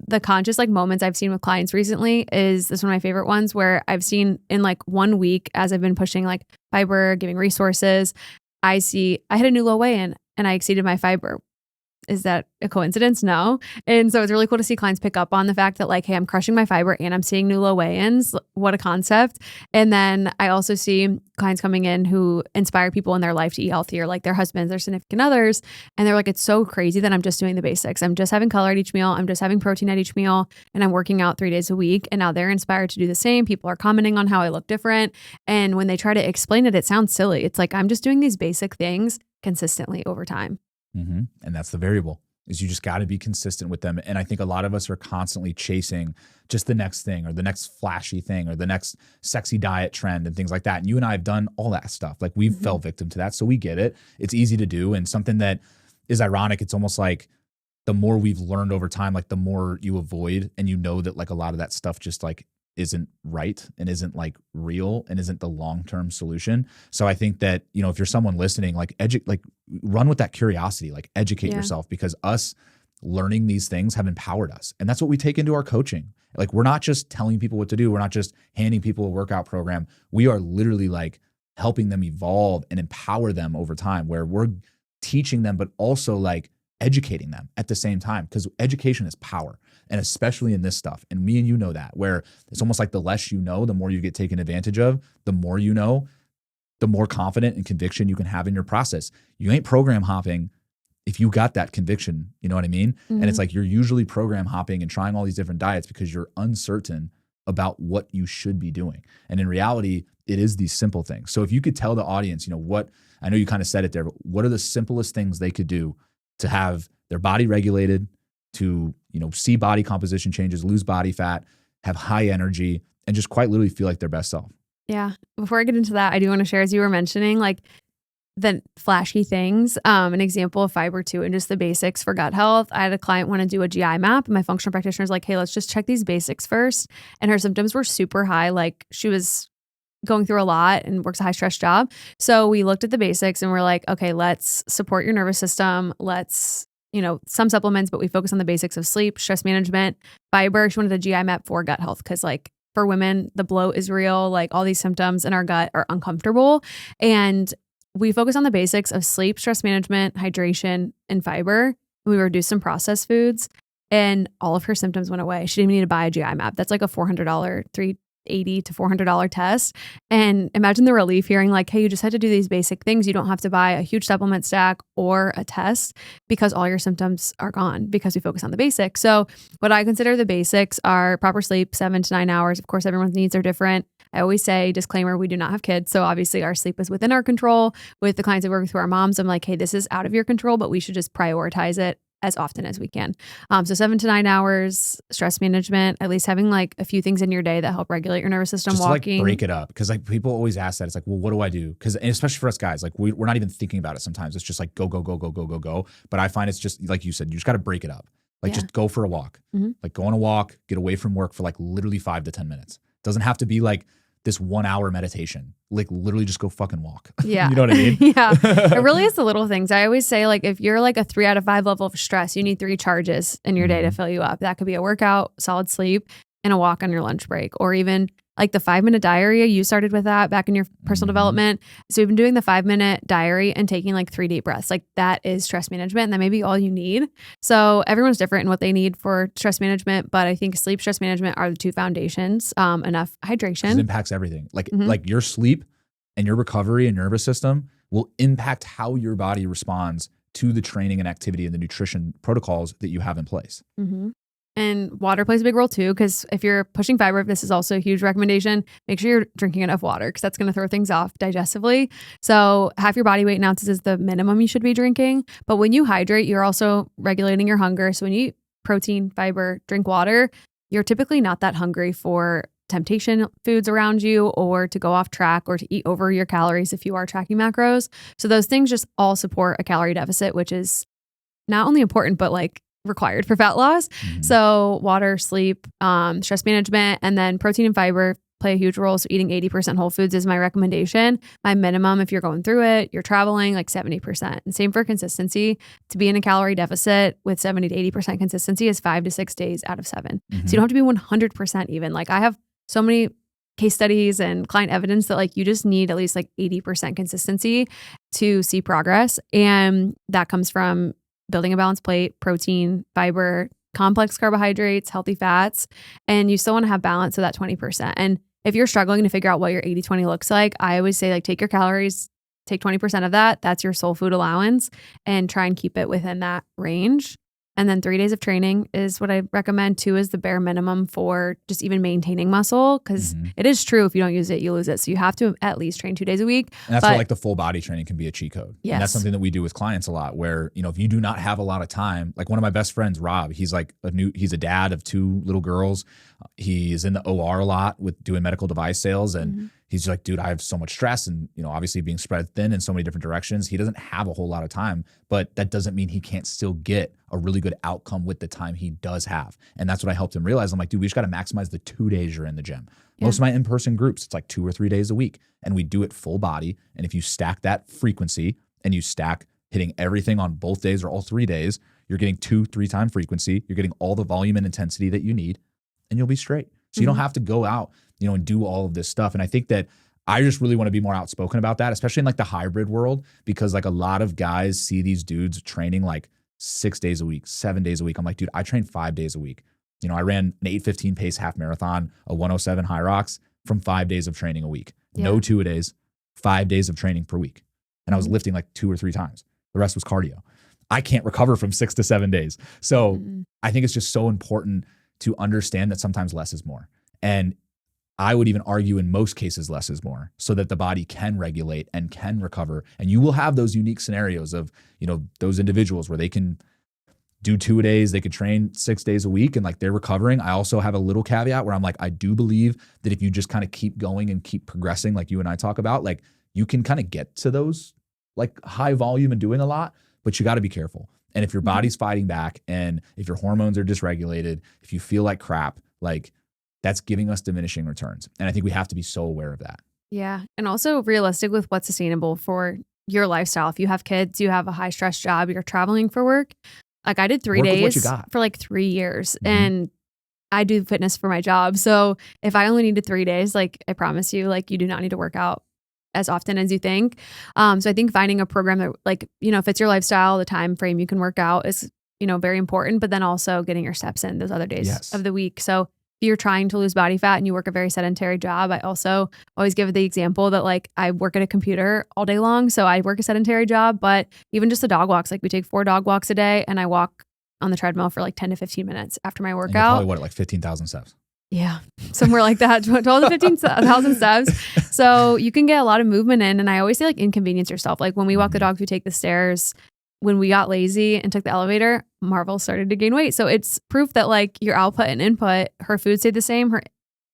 the conscious like moments I've seen with clients recently is this one of my favorite ones where I've seen in like 1 week as I've been pushing like fiber, giving resources, I hit a new low weigh-in and I exceeded my fiber. Is that a coincidence? No. And so it's really cool to see clients pick up on the fact that like, hey, I'm crushing my fiber and I'm seeing new low weigh-ins. What a concept. And then I also see clients coming in who inspire people in their life to eat healthier, like their husbands, their significant others. And they're like, it's so crazy that I'm just doing the basics. I'm just having color at each meal. I'm just having protein at each meal and I'm working out 3 days a week. And now they're inspired to do the same. People are commenting on how I look different. And when they try to explain it, it sounds silly. It's like, I'm just doing these basic things consistently over time. And that's the variable is you just got to be consistent with them. And I think a lot of us are constantly chasing just the next thing or the next flashy thing or the next sexy diet trend and things like that. And you and I have done all that stuff. Like we've fell victim to that. So we get it. It's easy to do. And something that is ironic, it's almost like the more we've learned over time, like the more you avoid and you know that like a lot of that stuff just like isn't right and isn't like real and isn't the long-term solution. So I think that, if you're someone listening, like run with that curiosity, like educate yourself, because us learning these things have empowered us. And that's what we take into our coaching. Like we're not just telling people what to do. We're not just handing people a workout program. We are literally like helping them evolve and empower them over time, where we're teaching them, but also like educating them at the same time, because education is power, and especially in this stuff. And me and you know that, where it's almost like the less you know, the more you get taken advantage of. The more you know, the more confident and conviction you can have in your process. You ain't program hopping if you got that conviction, you know what I mean? Mm-hmm. And it's like you're usually program hopping and trying all these different diets because you're uncertain about what you should be doing. And in reality, it is these simple things. So if you could tell the audience, what, I know you kind of said it there, but what are the simplest things they could do to have their body regulated, to, see body composition changes, lose body fat, have high energy, and just quite literally feel like their best self? Yeah. Before I get into that, I do want to share, as you were mentioning, like the flashy things, an example of fiber too, and just the basics for gut health. I had a client want to do a GI map, and my functional practitioner is like, hey, let's just check these basics first. And her symptoms were super high. Like she was going through a lot and works a high stress job. So we looked at the basics and we're like, okay, let's support your nervous system. Let's, some supplements, but we focus on the basics of sleep, stress management, fiber. She wanted a GI map for gut health, because like for women, the bloat is real. Like all these symptoms in our gut are uncomfortable. And we focus on the basics of sleep, stress management, hydration, and fiber. We reduced some processed foods, and all of her symptoms went away. She didn't even need to buy a GI map. That's like a $400, $380 to $400 test. And imagine the relief hearing like, hey, you just had to do these basic things. You don't have to buy a huge supplement stack or a test, because all your symptoms are gone because we focus on the basics. So what I consider the basics are proper sleep, 7 to 9 hours. Of course, everyone's needs are different. I always say, disclaimer, we do not have kids. So obviously our sleep is within our control. With the clients that work with our moms, I'm like, hey, this is out of your control, but we should just prioritize it as often as we can. So 7 to 9 hours, stress management, at least having like a few things in your day that help regulate your nervous system. Just walking. To like break it up. Because like people always ask that. It's like, well, what do I do? Because especially for us guys, like we're not even thinking about it sometimes. It's just like go, go, go, go, go, go, go. But I find it's just like you said, you just got to break it up. Like just go for a walk. Mm-hmm. Like go on a walk, get away from work for like literally 5 to 10 minutes. Doesn't have to be like this 1 hour meditation. Like literally just go fucking walk. Yeah. You know what I mean? Yeah. It really is the little things. I always say, like, if you're like a 3 out of 5 level of stress, you need 3 charges in your day to fill you up. That could be a workout, solid sleep, and a walk on your lunch break, or even like the 5-minute diary. You started with that back in your personal development. So we've been doing the 5-minute diary and taking like 3 deep breaths. Like that is stress management, and that may be all you need. So everyone's different in what they need for stress management, but I think sleep, stress management are the 2 foundations. Enough hydration. It impacts everything. Like your sleep and your recovery and nervous system will impact how your body responds to the training and activity and the nutrition protocols that you have in place. Mm-hmm. And water plays a big role too, because if you're pushing fiber, this is also a huge recommendation. Make sure you're drinking enough water, because that's going to throw things off digestively. So half your body weight in ounces is the minimum you should be drinking. But when you hydrate, you're also regulating your hunger. So when you eat protein, fiber, drink water, you're typically not that hungry for temptation foods around you, or to go off track, or to eat over your calories if you are tracking macros. So those things just all support a calorie deficit, which is not only important, but like required for fat loss. Mm-hmm. So water, sleep, stress management, and then protein and fiber play a huge role. So eating 80% whole foods is my recommendation. My minimum, if you're going through it, you're traveling, like 70%. And same for consistency. To be in a calorie deficit with 70 to 80% consistency is 5 to 6 days out of 7. Mm-hmm. So you don't have to be 100% even. Like I have so many case studies and client evidence that like you just need at least like 80% consistency to see progress. And that comes from building a balanced plate, protein, fiber, complex carbohydrates, healthy fats, and you still want to have balance of that 20%. And if you're struggling to figure out what your 80-20 looks like, I always say like take your calories, take 20% of that. That's your soul food allowance, and try and keep it within that range. And then 3 days of training is what I recommend. 2 is the bare minimum for just even maintaining muscle, because it is true, if you don't use it, you lose it. So you have to at least train 2 days a week. And that's where like the full body training can be a cheat code. Yes. And that's something that we do with clients a lot, where, if you do not have a lot of time, like one of my best friends, Rob, he's like he's a dad of 2 little girls. He is in the OR a lot with doing medical device sales. And he's like, dude, I have so much stress, and, obviously being spread thin in so many different directions, he doesn't have a whole lot of time, but that doesn't mean he can't still get a really good outcome with the time he does have. And that's what I helped him realize. I'm like, dude, we just got to maximize the 2 days you're in the gym. Yeah. Most of my in-person groups, it's like 2 or 3 days a week, and we do it full body. And if you stack that frequency and you stack hitting everything on both days or all 3 days, you're getting 2-3 time frequency. You're getting all the volume and intensity that you need, and you'll be straight. So you don't have to go out, and do all of this stuff. And I think that I just really want to be more outspoken about that, especially in like the hybrid world, because like a lot of guys see these dudes training like 6 days a week, 7 days a week. I'm like, dude, I train 5 days a week. You know, I ran an 8:15 pace half marathon, a 107 high rocks from 5 days of training a week. Yeah. No 2-a-days, 5 days of training per week. And I was lifting like 2 or 3 times. The rest was cardio. I can't recover from 6 to 7 days. So I think it's just so important to understand that sometimes less is more. And I would even argue in most cases, less is more, so that the body can regulate and can recover. And you will have those unique scenarios of, you know, those individuals where they can do 2-a-days, they could train 6 days a week and like they're recovering. I also have a little caveat where I'm like, I do believe that if you just kind of keep going and keep progressing, like you and I talk about, like you can kind of get to those like high volume and doing a lot, but you got to be careful. And if your body's fighting back and if your hormones are dysregulated, if you feel like crap, like that's giving us diminishing returns. And I think we have to be so aware of that. Yeah. And also realistic with what's sustainable for your lifestyle. If you have kids, you have a high stress job, you're traveling for work. Like I did 3 days for like 3 years and I do fitness for my job. So if I only needed 3 days, like I promise you, like you do not need to work out as often as you think. So I think finding a program that like, you know, fits your lifestyle, the time frame you can work out is, you know, very important, but then also getting your steps in those other days of the week. So if you're trying to lose body fat and you work a very sedentary job, I also always give the example that like I work at a computer all day long. So I work a sedentary job, but even just the dog walks, like we take 4 dog walks a day and I walk on the treadmill for like 10 to 15 minutes after my workout. And you're probably like 15,000 steps. Yeah, somewhere like that, 12 to 15,000 steps. So you can get a lot of movement in. And I always say like inconvenience yourself. Like when we walk the dogs, we take the stairs. When we got lazy and took the elevator, Marvel started to gain weight. So it's proof that like your output and input, her food stayed the same, her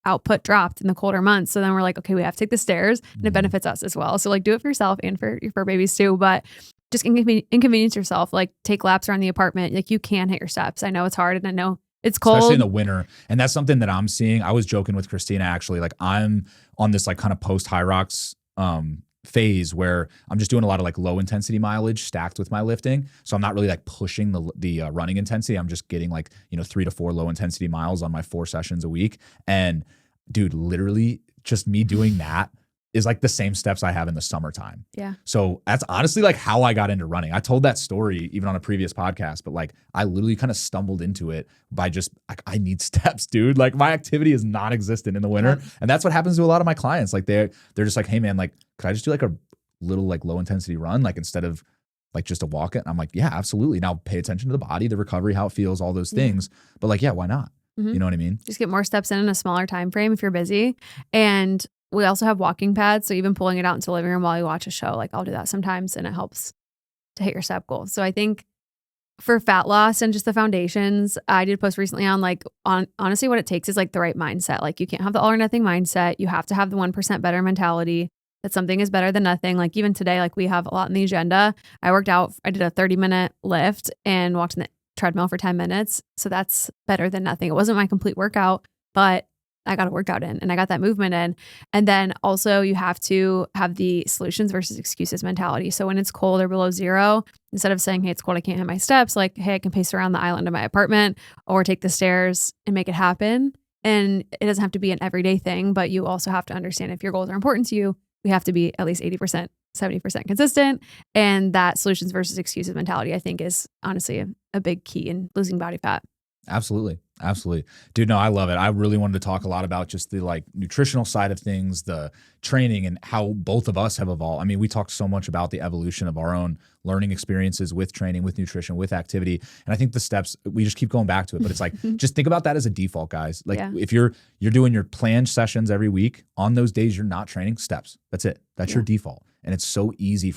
output dropped in the colder months. So then we're like, okay, we have to take the stairs and it benefits us as well. So like do it for yourself and for your fur babies too. But just inconvenience yourself, like take laps around the apartment. Like you can hit your steps. I know it's hard and I know it's cold. Especially in the winter. And that's something that I'm seeing. I was joking with Kristina actually, like I'm on this like kind of post high rocks phase where I'm just doing a lot of like low intensity mileage stacked with my lifting. So I'm not really like pushing the running intensity. I'm just getting like, you know, 3 to 4 low intensity miles on my 4 sessions a week. And dude, literally just me doing that is like the same steps I have in the summertime. Yeah. So that's honestly like how I got into running. I told that story even on a previous podcast, but like I literally kind of stumbled into it by just like, I need steps, dude. Like my activity is non-existent in the winter. Yeah. And that's what happens to a lot of my clients. Like they're just like, hey man, like, could I just do like a little like low intensity run? Like instead of like just a walk it. I'm like, yeah, absolutely. Now pay attention to the body, the recovery, how it feels, all those things. But like, yeah, why not? You know what I mean? Just get more steps in a smaller time frame if you're busy. And we also have walking pads. So even pulling it out into the living room while you watch a show, like I'll do that sometimes and it helps to hit your step goal. So I think for fat loss and just the foundations, I did a post recently on like, honestly, what it takes is like the right mindset. Like you can't have the all or nothing mindset. You have to have the 1% better mentality that something is better than nothing. Like even today, like we have a lot in the agenda. I worked out, I did a 30-minute lift and walked in the treadmill for 10 minutes. So that's better than nothing. It wasn't my complete workout, but I got a workout in and I got that movement in. And then also you have to have the solutions versus excuses mentality. So when it's cold or below zero, instead of saying, hey, it's cold, I can't hit my steps, like, hey, I can pace around the island of my apartment or take the stairs and make it happen. And it doesn't have to be an everyday thing, but you also have to understand if your goals are important to you, we have to be at least 80%, 70% consistent. And that solutions versus excuses mentality, I think is honestly a big key in losing body fat. Absolutely. Absolutely. Dude, no, I love it. I really wanted to talk a lot about just the like nutritional side of things, the training and how both of us have evolved. I mean, we talked so much about the evolution of our own learning experiences with training, with nutrition, with activity. And I think the steps, we just keep going back to it, but it's like, just think about that as a default, guys. Like if you're doing your planned sessions every week, on those days you're not training, steps. That's it. That's your default. And it's so easy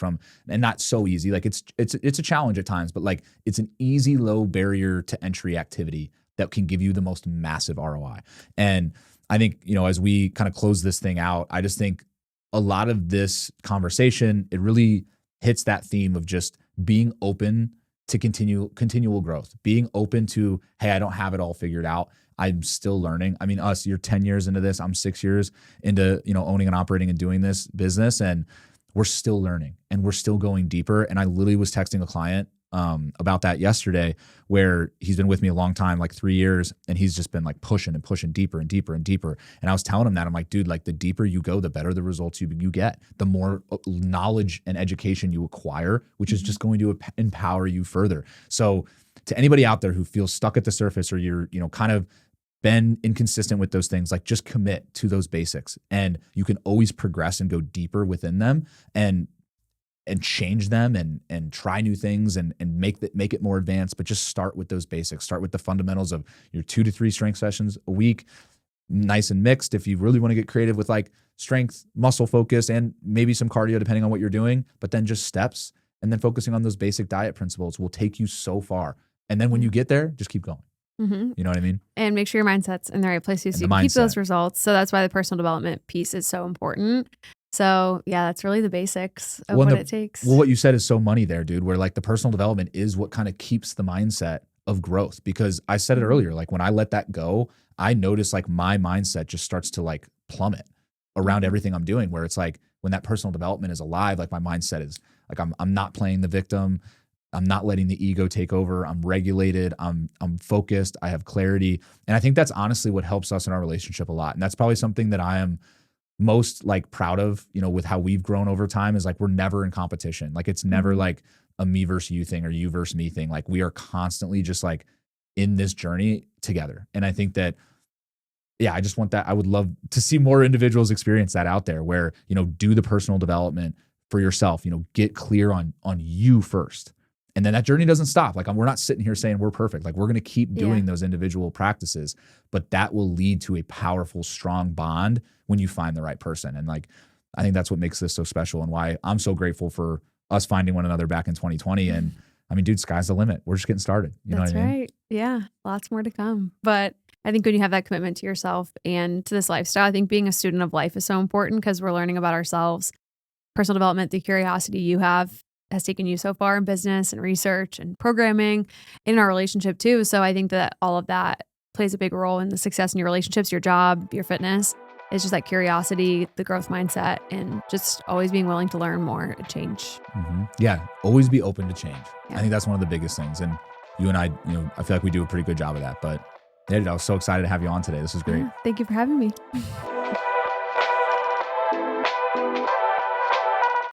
and not so easy. Like it's a challenge at times, but like it's an easy, low barrier to entry activity that can give you the most massive ROI. And I think, you know, as we kind of close this thing out, I just think a lot of this conversation, it really hits that theme of just being open to continual growth, being open to, hey, I don't have it all figured out. I'm still learning. I mean, you're 10 years into this. I'm 6 years into, you know, owning and operating and doing this business. And we're still learning and we're still going deeper. And I literally was texting a client about that yesterday, where he's been with me a long time, like 3 years, and he's just been like pushing and pushing deeper and deeper and deeper. And I was telling him that, I'm like, dude, like the deeper you go, the better the results you get, the more knowledge and education you acquire, which is just going to empower you further. So to anybody out there who feels stuck at the surface, or you're, kind of been inconsistent with those things, like just commit to those basics, and you can always progress and go deeper within them and change them and try new things and make it more advanced. But just start with those basics. Start with the fundamentals of your 2 to 3 strength sessions a week, nice and mixed. If you really want to get creative with like strength, muscle focus, and maybe some cardio, depending on what you're doing, but then just steps, and then focusing on those basic diet principles will take you so far. And then when you get there, just keep going. Mm-hmm. You know what I mean? And make sure your mindset's in the right place so you can keep those results. So that's why the personal development piece is so important. So yeah, that's really the basics of what it takes. Well, what you said is so money there, dude, where like the personal development is what kind of keeps the mindset of growth. Because I said it earlier, like when I let that go, I notice like my mindset just starts to like plummet around everything I'm doing, where it's like when that personal development is alive, like my mindset is like, I'm not playing the victim. I'm not letting the ego take over. I'm regulated. I'm focused. I have clarity. And I think that's honestly what helps us in our relationship a lot. And that's probably something that I am most like proud of, with how we've grown over time, is like, we're never in competition. Like it's never like a me versus you thing or you versus me thing. Like we are constantly just like in this journey together. And I think that, I just want that. I would love to see more individuals experience that out there, where, do the personal development for yourself, get clear on you first. And then that journey doesn't stop. Like we're not sitting here saying we're perfect. Like we're going to keep doing those individual practices, but that will lead to a powerful, strong bond when you find the right person. And like, I think that's what makes this so special, and why I'm so grateful for us finding one another back in 2020. And I mean, dude, sky's the limit. We're just getting started. You know what I mean? Right. Yeah. Lots more to come. But I think when you have that commitment to yourself and to this lifestyle, I think being a student of life is so important, because we're learning about ourselves. Personal development, the curiosity you have has taken you so far in business and research and programming, in our relationship too. So I think that all of that plays a big role in the success in your relationships, your job, your fitness. It's just that curiosity, the growth mindset, and just always being willing to learn more and change. Mm-hmm. Yeah. Always be open to change. Yeah. I think that's one of the biggest things. And you and I, I feel like we do a pretty good job of that. But yeah, I was so excited to have you on today. This is great. Yeah, thank you for having me.